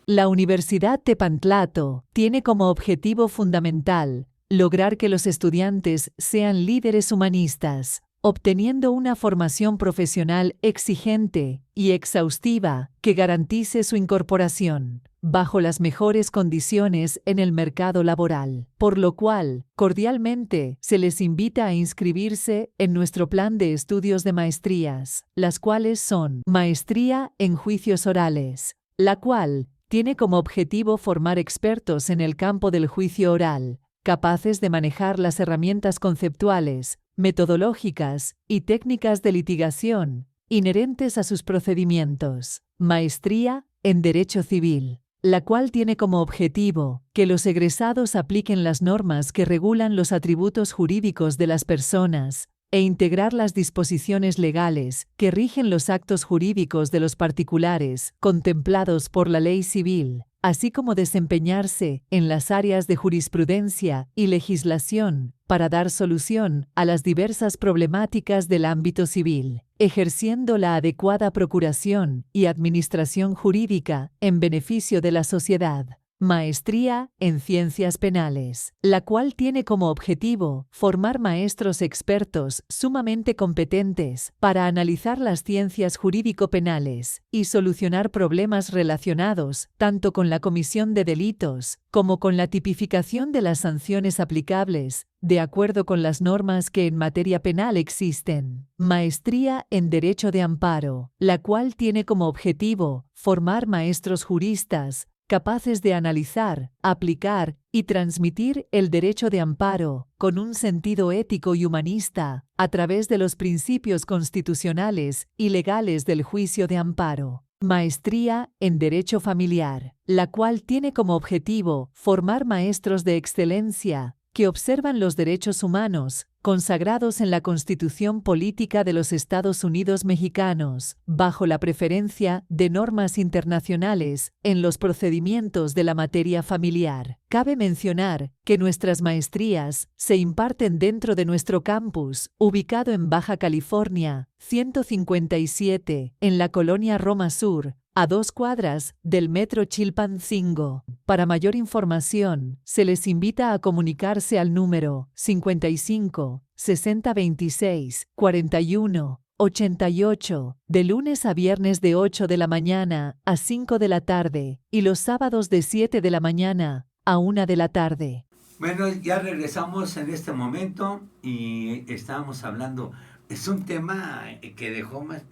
La Universidad Tepantlato tiene como objetivo fundamental lograr que los estudiantes sean líderes humanistas, obteniendo una formación profesional exigente y exhaustiva que garantice su incorporación bajo las mejores condiciones en el mercado laboral, por lo cual, cordialmente, se les invita a inscribirse en nuestro plan de estudios de maestrías, las cuales son Maestría en Juicios Orales, la cual tiene como objetivo formar expertos en el campo del juicio oral, capaces de manejar las herramientas conceptuales, metodológicas y técnicas de litigación inherentes a sus procedimientos. Maestría en Derecho Civil, la cual tiene como objetivo que los egresados apliquen las normas que regulan los atributos jurídicos de las personas e integrar las disposiciones legales que rigen los actos jurídicos de los particulares contemplados por la ley civil, así como desempeñarse en las áreas de jurisprudencia y legislación para dar solución a las diversas problemáticas del ámbito civil, ejerciendo la adecuada procuración y administración jurídica en beneficio de la sociedad. Maestría en Ciencias Penales, la cual tiene como objetivo formar maestros expertos sumamente competentes para analizar las ciencias jurídico-penales y solucionar problemas relacionados tanto con la comisión de delitos como con la tipificación de las sanciones aplicables, de acuerdo con las normas que en materia penal existen. Maestría en Derecho de Amparo, la cual tiene como objetivo formar maestros juristas capaces de analizar, aplicar y transmitir el derecho de amparo con un sentido ético y humanista a través de los principios constitucionales y legales del juicio de amparo. Maestría en Derecho Familiar, la cual tiene como objetivo formar maestros de excelencia que observan los derechos humanos consagrados en la Constitución Política de los Estados Unidos Mexicanos, bajo la preferencia de normas internacionales en los procedimientos de la materia familiar. Cabe mencionar que nuestras maestrías se imparten dentro de nuestro campus, ubicado en Baja California, 157, en la colonia Roma Sur, a 2 cuadras del Metro Chilpancingo. Para mayor información, se les invita a comunicarse al número 55 6026 41 88, de lunes a viernes de 8 de la mañana a 5 de la tarde y los sábados de 7 de la mañana a 1 de la tarde. Bueno, ya regresamos en este momento y estábamos hablando, es un tema que dejó más...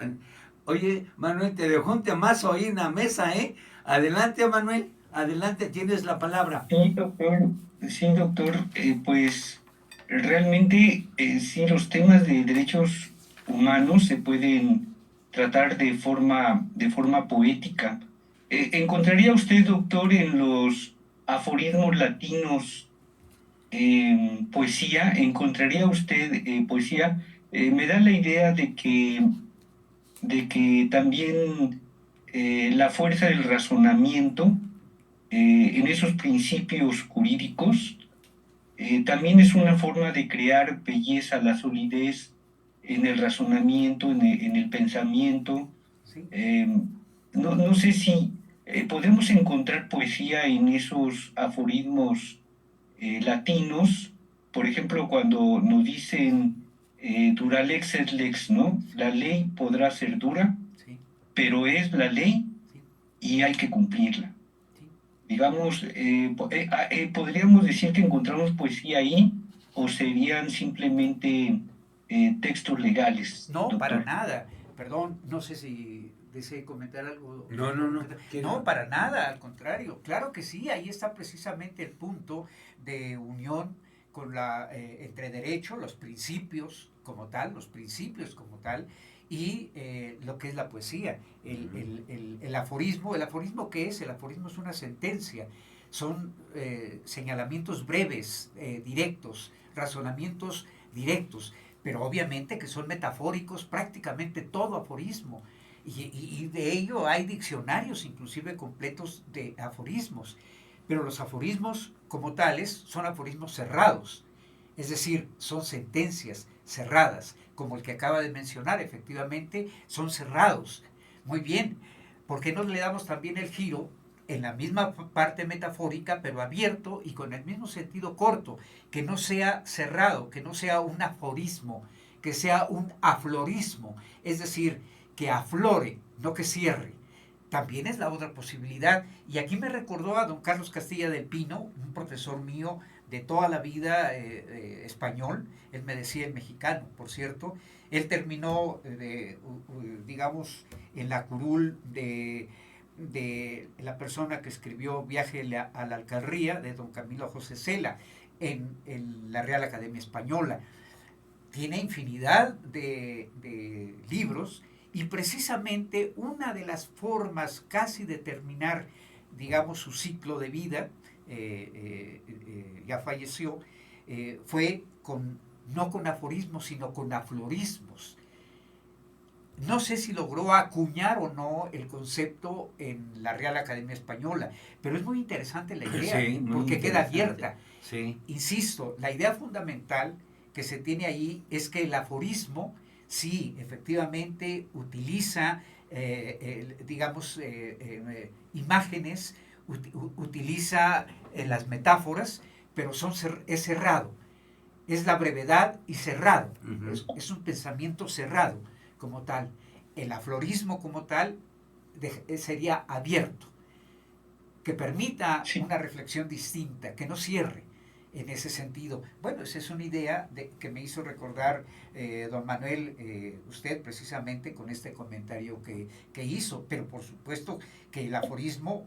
Oye, Manuel, te dejó un temazo ahí en la mesa, ¿eh? Adelante, Manuel, adelante, tienes la palabra. Sí, doctor, pues realmente sí, los temas de derechos humanos se pueden tratar de forma poética. ¿Encontraría usted, doctor, en los aforismos latinos poesía? ¿Encontraría usted poesía? Me da la idea de que también la fuerza del razonamiento en esos principios jurídicos también es una forma de crear belleza, la solidez en el razonamiento, en el pensamiento. Sí. No sé si podemos encontrar poesía en esos aforismos latinos, por ejemplo, cuando nos dicen dura lex et lex, ¿no? La ley podrá ser dura, Sí. pero es la ley Sí. y hay que cumplirla. Sí. Digamos, podríamos decir que encontramos poesía ahí, o serían simplemente textos legales, No, doctor. para nada. Perdón, no sé si desee comentar algo. No. No, para nada, al contrario. Claro que sí, ahí está precisamente el punto de unión con entre derecho, los principios como tal, y lo que es la poesía, el aforismo. ¿El aforismo qué es? El aforismo es una sentencia, son señalamientos breves, directos, razonamientos directos, pero obviamente que son metafóricos, prácticamente todo aforismo. Y de ello hay diccionarios inclusive completos de aforismos. Pero los aforismos como tales son aforismos cerrados. Es decir, son sentencias cerradas, como el que acaba de mencionar, efectivamente, son cerrados. Muy bien, ¿por qué no le damos también el giro en la misma parte metafórica, pero abierto y con el mismo sentido corto? Que no sea cerrado, que no sea un aforismo, que sea un aflorismo, es decir, que aflore, no que cierre. También es la otra posibilidad. Y aquí me recordó a don Carlos Castilla del Pino, un profesor mío de toda la vida español. Él me decía el mexicano, por cierto. Él terminó, digamos, en la curul de la persona que escribió Viaje a la Alcarría, de don Camilo José Cela, en la Real Academia Española. Tiene infinidad de libros. Y precisamente una de las formas casi de terminar, digamos, su ciclo de vida, ya falleció, fue no con aforismos, sino con aflorismos. No sé si logró acuñar o no el concepto en la Real Academia Española, pero es muy interesante la idea, Sí, porque queda abierta. Sí. Insisto, la idea fundamental que se tiene ahí es que el aforismo, sí, efectivamente utiliza, digamos, imágenes, utiliza las metáforas, pero es cerrado. Es la brevedad y cerrado. Uh-huh. Es un pensamiento cerrado como tal. El aflorismo como tal sería abierto, que permita una reflexión distinta, que no cierre en ese sentido. Bueno, esa es una idea que me hizo recordar don Manuel, usted precisamente con este comentario que hizo, pero por supuesto que el aforismo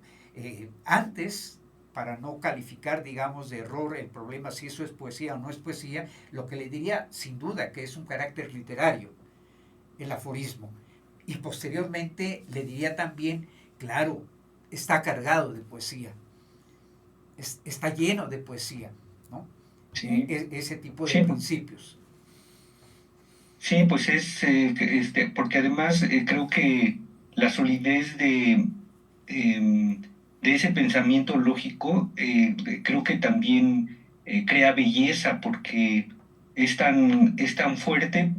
antes, para no calificar, digamos, de error el problema si eso es poesía o no es poesía, lo que le diría sin duda que es un carácter literario, el aforismo. Y posteriormente le diría también, claro, está cargado de poesía, está lleno de poesía, ¿no? Sí, Ese tipo de sí, principios. sí, pues porque además creo que la solidez de ese pensamiento lógico, creo que también crea belleza porque es tan fuerte,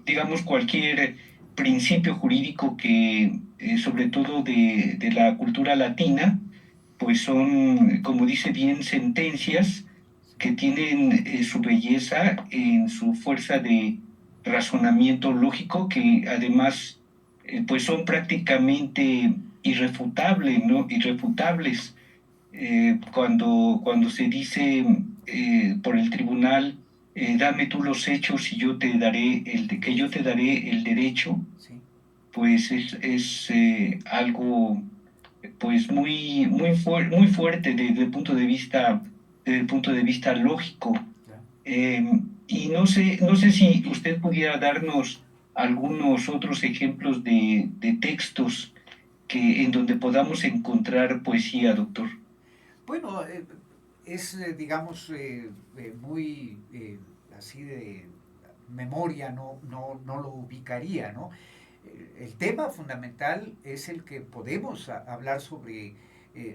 digamos, cualquier principio jurídico que, sobre todo de la cultura latina, pues son, como dice bien, sentencias que tienen su belleza en su fuerza de razonamiento lógico, que además pues son prácticamente irrefutables, ¿no? Irrefutables. Cuando se dice por el tribunal, dame tú los hechos y yo te daré que yo te daré el derecho, ¿Sí? pues es algo pues muy fuerte desde el punto de vista lógico. Claro. Y no sé si usted pudiera darnos algunos otros ejemplos de textos en donde podamos encontrar poesía, doctor. Bueno, es, digamos, muy así de memoria, no lo ubicaría, ¿no? El tema fundamental es el que podemos hablar sobre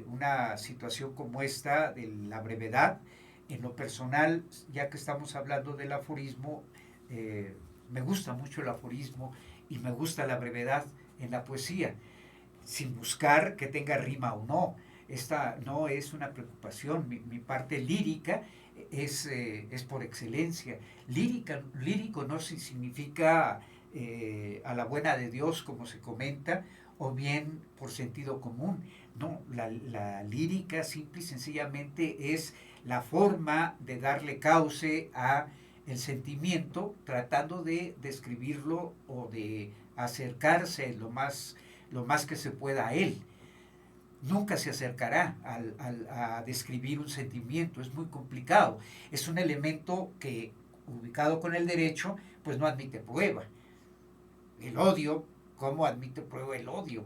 una situación como esta, de la brevedad. En lo personal, ya que estamos hablando del aforismo, me gusta mucho el aforismo y me gusta la brevedad en la poesía, sin buscar que tenga rima o no. Esta no es una preocupación. Mi parte lírica es por excelencia. Lírico no significa a la buena de Dios, como se comenta, o bien por sentido común. No, la lírica simple y sencillamente es la forma de darle cauce a el sentimiento, tratando de describirlo o de acercarse lo más que se pueda a él. Nunca se acercará a describir un sentimiento, es muy complicado. Es un elemento que, ubicado con el derecho, pues no admite prueba. El odio, ¿cómo admite prueba el odio?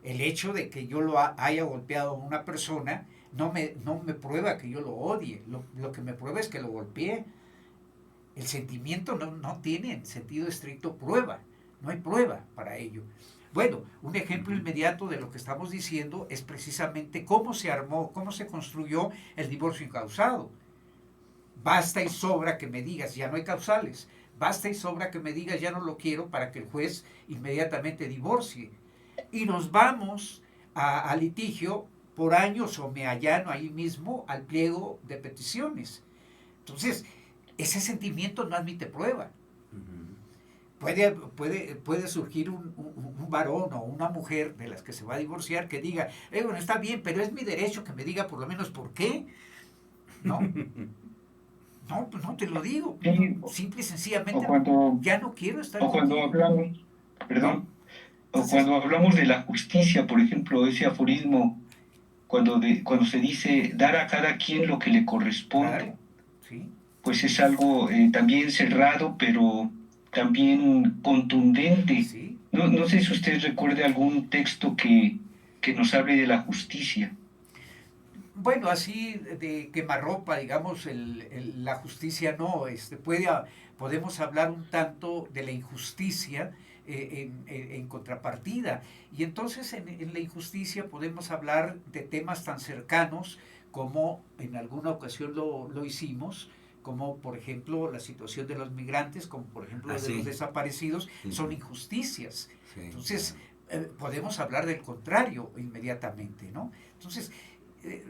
El hecho de que yo haya golpeado a una persona no me prueba que yo lo odie. Lo que me prueba es que lo golpeé. El sentimiento no tiene en sentido estricto prueba. No hay prueba para ello. Bueno, un ejemplo inmediato de lo que estamos diciendo es precisamente cómo se armó, cómo se construyó el divorcio incausado. Basta y sobra que me digas, ya no hay causales. Basta y sobra que me digas, ya no lo quiero, para que el juez inmediatamente divorcie. Y nos vamos a litigio por años o me allano ahí mismo al pliego de peticiones. Entonces, ese sentimiento no admite prueba. Puede surgir un varón o una mujer de las que se va a divorciar que diga, bueno, está bien, pero es mi derecho que me diga por lo menos por qué. No, no, pues no te lo digo. Sí, Simple y o sencillamente cuando, ya no quiero estar o cuando contigo. hablamos, ¿No? perdón, o Entonces, cuando hablamos de la justicia, por ejemplo, ese aforismo, cuando se dice dar a cada quien lo que le claro, corresponde, sí. pues es algo también cerrado, pero también contundente. Sí. No sé si usted recuerde algún texto que nos hable de la justicia. Bueno, así de quemarropa, digamos, la justicia no, podemos hablar un tanto de la injusticia en contrapartida. Y entonces en la injusticia podemos hablar de temas tan cercanos como en alguna ocasión lo hicimos, como por ejemplo la situación de los migrantes, como por ejemplo de los Así. desaparecidos, Sí, son sí. injusticias. Sí, Entonces, claro. podemos hablar del contrario inmediatamente, ¿no? Entonces, eh,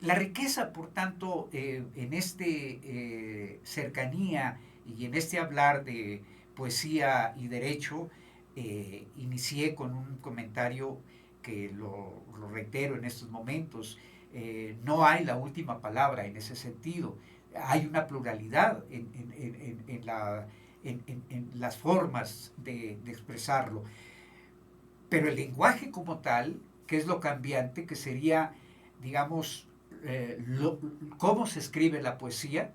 la riqueza, por tanto, en este cercanía y en este hablar de poesía y derecho, inicié con un comentario que lo reitero en estos momentos. No hay la última palabra en ese sentido. Hay una pluralidad en las formas de expresarlo. Pero el lenguaje como tal, que es lo cambiante, que sería, digamos, cómo se escribe la poesía,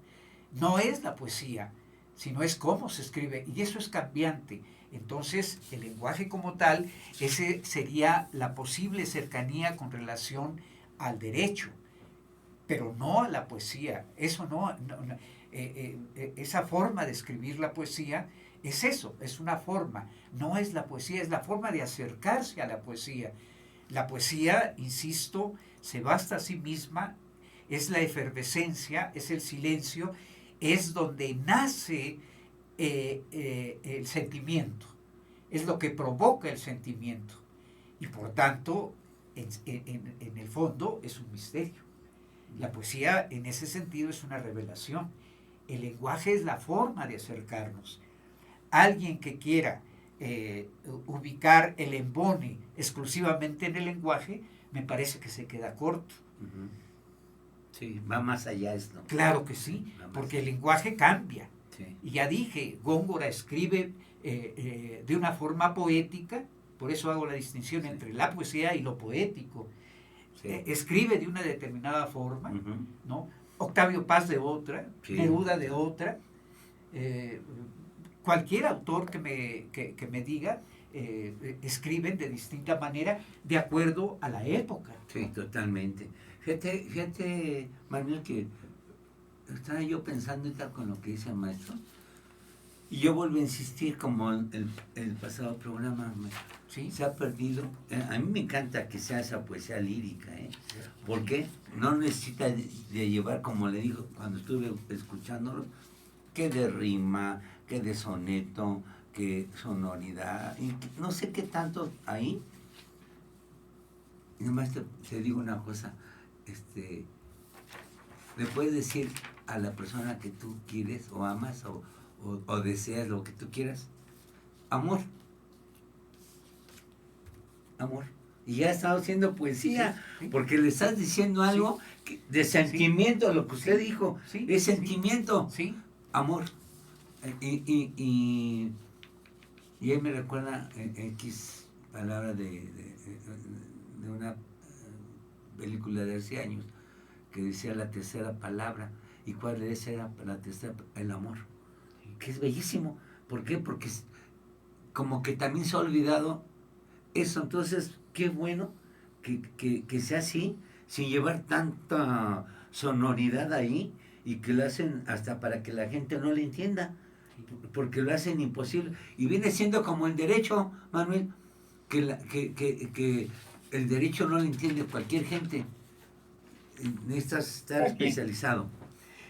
no es la poesía, sino es cómo se escribe, y eso es cambiante. Entonces, el lenguaje como tal, ese sería la posible cercanía con relación al derecho, pero no a la poesía. Eso esa forma de escribir la poesía es eso, es una forma, no es la poesía, es la forma de acercarse a la poesía. La poesía, insisto, se basta a sí misma, es la efervescencia, es el silencio, es donde nace el sentimiento, es lo que provoca el sentimiento, y por tanto, en el fondo, es un misterio. La poesía, en ese sentido, es una revelación. El lenguaje es la forma de acercarnos. Alguien que quiera ubicar el embone exclusivamente en el lenguaje, me parece que se queda corto. Uh-huh. Sí, va más allá esto. Claro que sí, porque el lenguaje cambia. Sí. Y ya dije, Góngora escribe de una forma poética, por eso hago la distinción sí. entre la poesía y lo poético. Sí. Escribe de una determinada forma, uh-huh. ¿no? Octavio Paz de otra, sí. Neruda de otra. Cualquier autor que me diga, escriben de distinta manera de acuerdo a la época. Sí, totalmente. Fíjate, Manuel, que estaba yo pensando ahorita con lo que dice el maestro, y yo vuelvo a insistir como el pasado programa, ¿sí? Se ha perdido. A mí me encanta que sea esa poesía lírica, ¿eh? ¿Por qué? No necesita de llevar, como le digo cuando estuve escuchándolo, que de rima, que de soneto, que sonoridad, y que, no sé qué tanto ahí. Y nomás te digo una cosa, le puedes decir a la persona que tú quieres o amas o deseas lo que tú quieras, amor, amor. Y ya está haciendo poesía, sí, sí. Porque le estás diciendo algo sí. De sentimiento, sí. Lo que usted sí. Dijo, sí. Es sentimiento, sí. Amor. Y ahí me recuerda X palabra de una película de hace años que decía la tercera palabra. ¿Y cuál era la tercera? El amor, que es bellísimo. ¿Por qué? Porque como que también se ha olvidado eso. Entonces, qué bueno que sea así, sin llevar tanta sonoridad ahí, y que lo hacen hasta para que la gente no le entienda, porque lo hacen imposible. Y viene siendo como el derecho, Manuel, que el derecho no lo entiende cualquier gente. Necesitas estar especializado.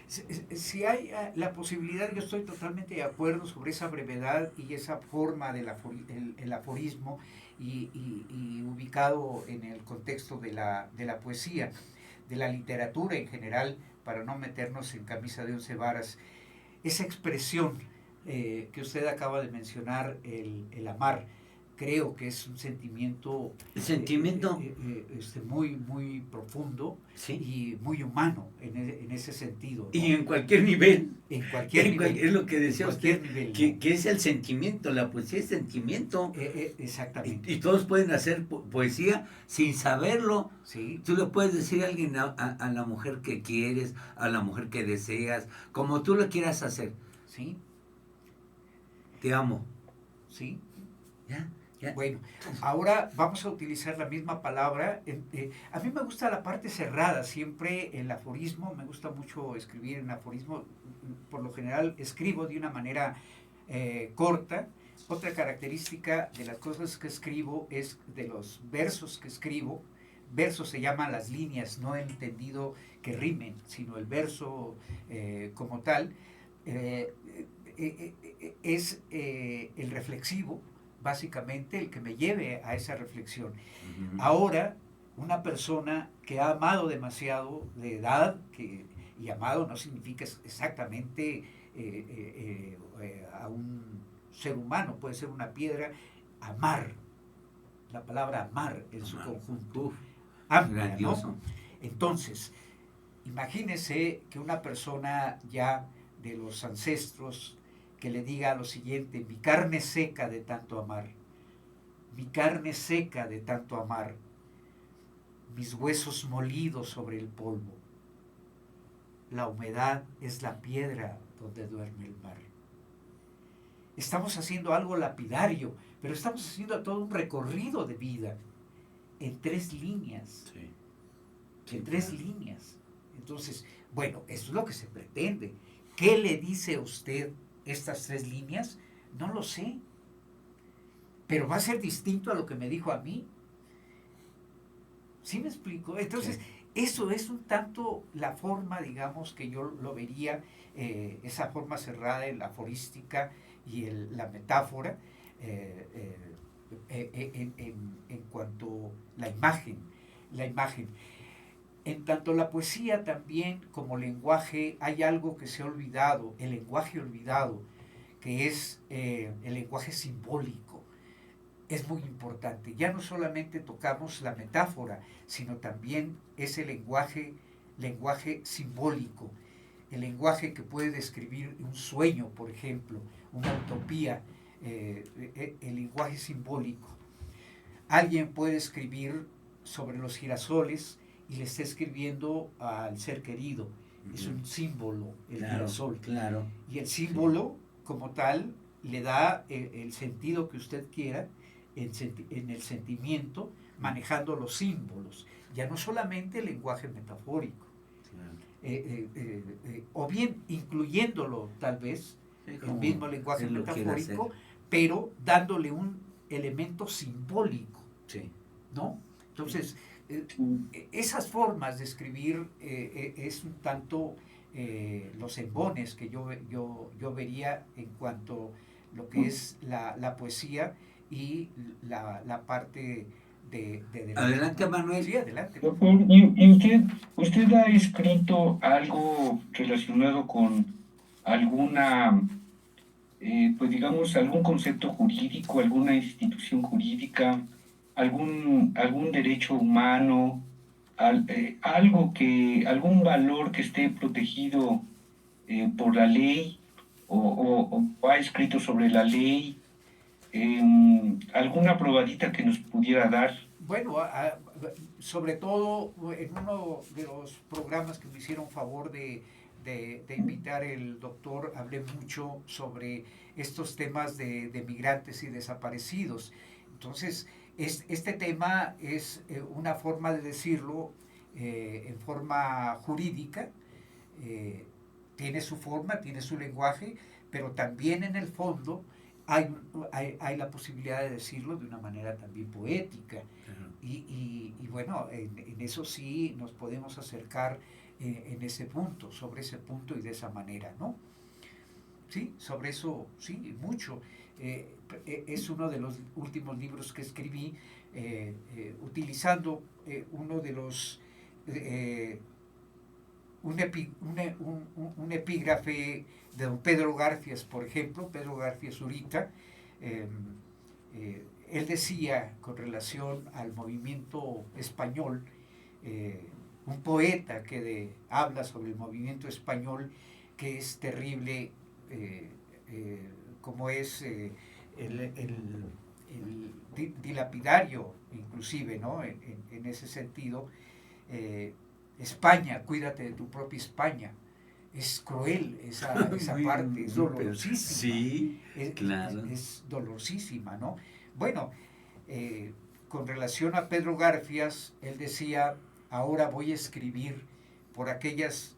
Si hay la posibilidad, yo estoy totalmente de acuerdo sobre esa brevedad y esa forma del el aforismo y ubicado en el contexto de la poesía, de la literatura en general, para no meternos en camisa de 11 varas. Esa expresión que usted acaba de mencionar, el amar, creo que es un sentimiento, muy, muy profundo, ¿sí? Y muy humano en ese sentido, ¿no? Y en cualquier nivel. En cualquier nivel. Es lo que decía usted, nivel, ¿no? que es el sentimiento, la poesía es sentimiento. Exactamente. Y todos pueden hacer poesía sin saberlo. Sí. Tú le puedes decir a alguien, a la mujer que quieres, a la mujer que deseas, como tú lo quieras hacer. Sí. Te amo. Sí. ¿Ya? Yeah. Bueno, ahora vamos a utilizar la misma palabra. A mí me gusta la parte cerrada, siempre el aforismo, me gusta mucho escribir en aforismo, por lo general escribo de una manera corta. Otra característica de las cosas que escribo es de los versos que escribo. Versos se llaman las líneas, no he entendido que rimen, sino el verso como tal. Es el reflexivo, básicamente el que me lleve a esa reflexión. Uh-huh. Ahora, una persona que ha amado demasiado de edad, y amado no significa exactamente a un ser humano, puede ser una piedra, amar, la palabra amar en su conjunto, amplia, ¿no? Entonces, imagínese que una persona ya de los ancestros que le diga lo siguiente: mi carne seca de tanto amar, mi carne seca de tanto amar, mis huesos molidos sobre el polvo, la humedad es la piedra donde duerme el mar. estamos haciendo algo lapidario, pero estamos haciendo todo un recorrido de vida en 3 líneas. Sí. En 3 líneas. Entonces, bueno, eso es lo que se pretende. ¿Qué le dice a usted estas 3 líneas? No lo sé. Pero va a ser distinto a lo que me dijo a mí. ¿Sí me explico? Entonces, Sí. eso es un tanto la forma, digamos, que yo lo vería, esa forma cerrada en la aforística y la metáfora, en cuanto a la imagen. La imagen. En tanto la poesía también como lenguaje, hay algo que se ha olvidado, el lenguaje olvidado, que es el lenguaje simbólico. Es muy importante. Ya no solamente tocamos la metáfora, sino también ese lenguaje simbólico, el lenguaje que puede describir un sueño, por ejemplo, una utopía, el lenguaje simbólico. Alguien puede escribir sobre los girasoles y le está escribiendo al ser querido. Es un símbolo, el girasol. Claro. Y el símbolo, como tal, le da el sentido que usted quiera en el sentimiento, manejando los símbolos. Ya no solamente el lenguaje metafórico. Claro. O bien incluyéndolo, tal vez, Sí, el mismo lenguaje él lo quiere metafórico, hacer. pero dándole un elemento simbólico, Sí. ¿no? Entonces, esas formas de escribir es un tanto los embones que yo vería en cuanto a lo que es la poesía y la parte de Adelante, Manuel. Sí, adelante. Doctor, ¿y usted ha escrito algo relacionado con alguna, pues digamos, algún concepto jurídico, alguna institución jurídica, algún derecho humano, algún valor que esté protegido por la ley o ha escrito sobre la ley? ¿Alguna probadita que nos pudiera dar? Bueno, sobre todo en uno de los programas que me hicieron favor de invitar el doctor, hablé mucho sobre estos temas de migrantes y desaparecidos. Entonces, este tema es una forma de decirlo en forma jurídica, eh, tiene su forma, tiene su lenguaje, pero también en el fondo hay la posibilidad de decirlo de una manera también poética. Y bueno, en eso sí nos podemos acercar en ese punto, sobre ese punto y de esa manera, ¿no? Sí, sobre eso, sí, mucho. Es uno de los últimos libros que escribí utilizando uno de los... un epígrafe de don Pedro Garfias, por ejemplo, Pedro Garfias Zurita. Él decía con relación al movimiento español, un poeta que habla sobre el movimiento español, que es terrible, como es el dilapidario, inclusive, ¿no? En ese sentido, España, cuídate de tu propia España. Es cruel esa parte, es dolorosísima. Sí, claro. Es dolorosísima, ¿no? Bueno, con relación a Pedro Garfias, él decía, ahora voy a escribir por aquellas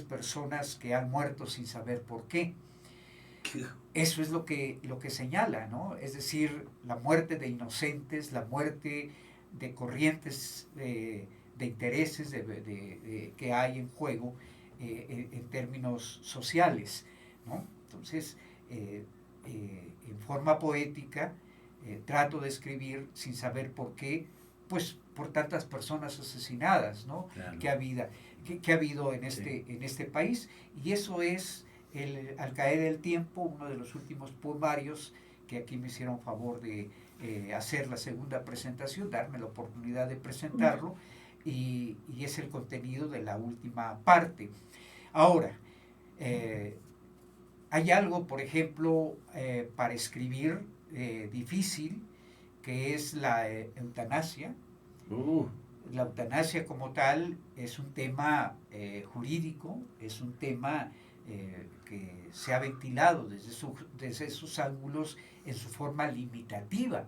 personas que han muerto sin saber por qué. Eso es lo que señala, ¿no? Es decir, la muerte de inocentes, la muerte de corrientes de intereses que hay en juego en términos sociales, ¿no? Entonces, en forma poética, trato de escribir sin saber por qué, pues por tantas personas asesinadas, ¿no? Claro. que ha habido en este país, y eso es, al caer el tiempo, uno de los últimos poemarios que aquí me hicieron favor de hacer la segunda presentación, darme la oportunidad de presentarlo, y es el contenido de la última parte. Ahora, hay algo, por ejemplo, para escribir difícil, que es la eutanasia. La eutanasia como tal es un tema jurídico, es un tema que se ha ventilado desde sus ángulos en su forma limitativa,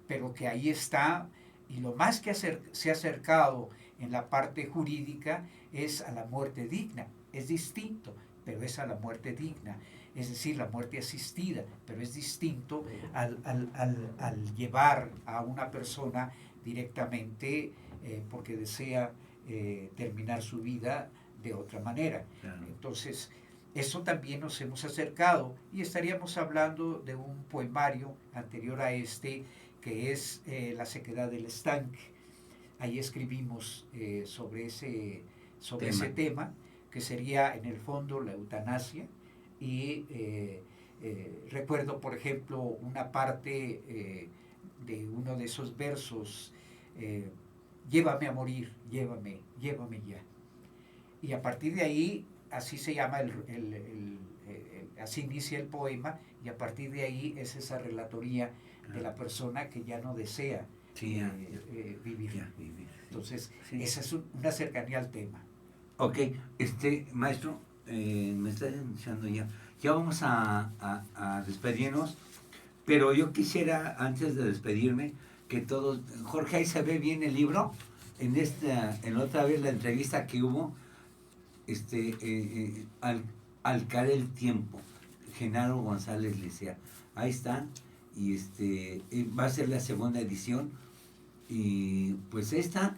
pero que ahí está, y lo más que se ha acercado en la parte jurídica es a la muerte digna. Es distinto, pero es a la muerte digna, es decir, la muerte asistida, pero es distinto al llevar a una persona directamente porque desea terminar su vida de otra manera. Claro. Entonces, eso también nos hemos acercado y estaríamos hablando de un poemario anterior a este, que es La sequedad del estanque. Ahí escribimos sobre ese tema, que sería en el fondo la eutanasia, y recuerdo, por ejemplo, una parte de uno de esos versos, llévame a morir, llévame ya. Y a partir de ahí, así se llama, así inicia el poema, y a partir de ahí es esa relatoría de la persona que ya no desea vivir. Sí. Entonces, esa es una cercanía al tema. Ok, maestro, me está anunciando ya vamos a despedirnos, pero yo quisiera, antes de despedirme, que todos, Jorge, ahí se ve bien el libro, en otra vez la entrevista que hubo, al caer el tiempo, Genaro González Licea, ahí está, y va a ser la segunda edición, y pues ahí está.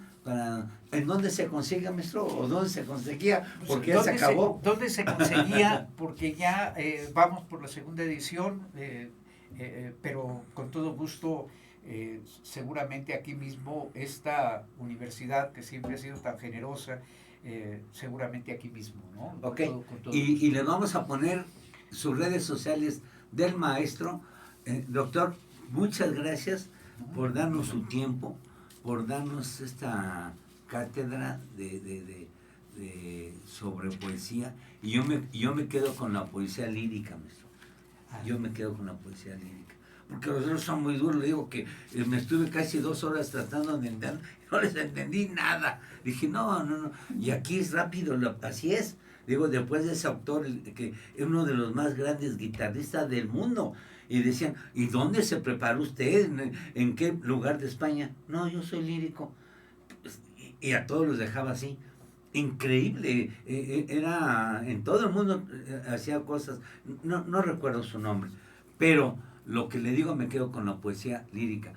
¿En dónde se consigue, maestro? ¿O dónde se conseguía? Porque ya se acabó. ¿Dónde se conseguía? Porque ya vamos por la segunda edición, pero con todo gusto, seguramente aquí mismo, esta universidad que siempre ha sido tan generosa, seguramente aquí mismo, ¿no? Ok, con todo y le vamos a poner sus redes sociales del maestro. Doctor, muchas gracias por darnos su tiempo, por darnos esta cátedra sobre poesía, y yo me quedo con la poesía lírica, maestro. Yo me quedo con la poesía lírica, porque los otros son muy duros. Le digo que me estuve casi 2 horas tratando de entender, no les entendí nada. Dije, no, y aquí es rápido, así es. Digo, después de ese autor, que es uno de los más grandes guitarristas del mundo, y decían, ¿y dónde se preparó usted? ¿En qué lugar de España? No, yo soy lírico. Y a todos los dejaba así. Increíble. Era, en todo el mundo hacía cosas. No recuerdo su nombre. Pero lo que le digo, me quedo con la poesía lírica.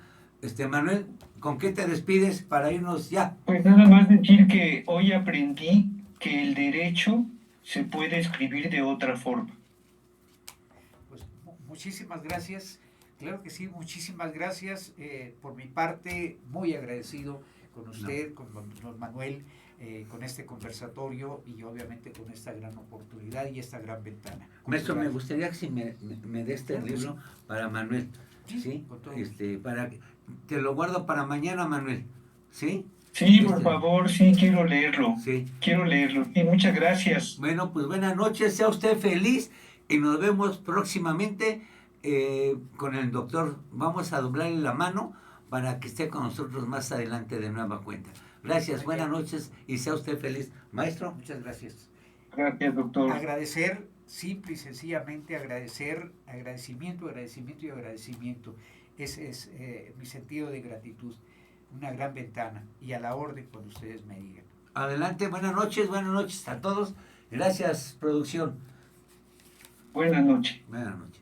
Manuel, ¿con qué te despides para irnos ya? Pues nada más decir que hoy aprendí que el derecho se puede escribir de otra forma. Pues muchísimas gracias. Claro que sí, muchísimas gracias. Por mi parte, muy agradecido con usted, con don Manuel, con este conversatorio y obviamente con esta gran oportunidad y esta gran ventana. Maestro, me gustaría que si me dé este libro para Manuel, ¿sí? Te lo guardo para mañana, Manuel, ¿sí? Sí, por favor, sí, quiero leerlo. Sí. Quiero leerlo. Y muchas gracias. Bueno, pues buenas noches, sea usted feliz y nos vemos próximamente con el doctor. Vamos a doblarle la mano para que esté con nosotros más adelante de nueva cuenta. Gracias, buenas noches y sea usted feliz. Maestro. Muchas gracias. Gracias, doctor. Agradecer, simple y sencillamente agradecimiento. Ese es mi sentido de gratitud. Una gran ventana y a la orden cuando ustedes me digan. Adelante, buenas noches a todos. Gracias, producción. Buenas noches. Buenas noches.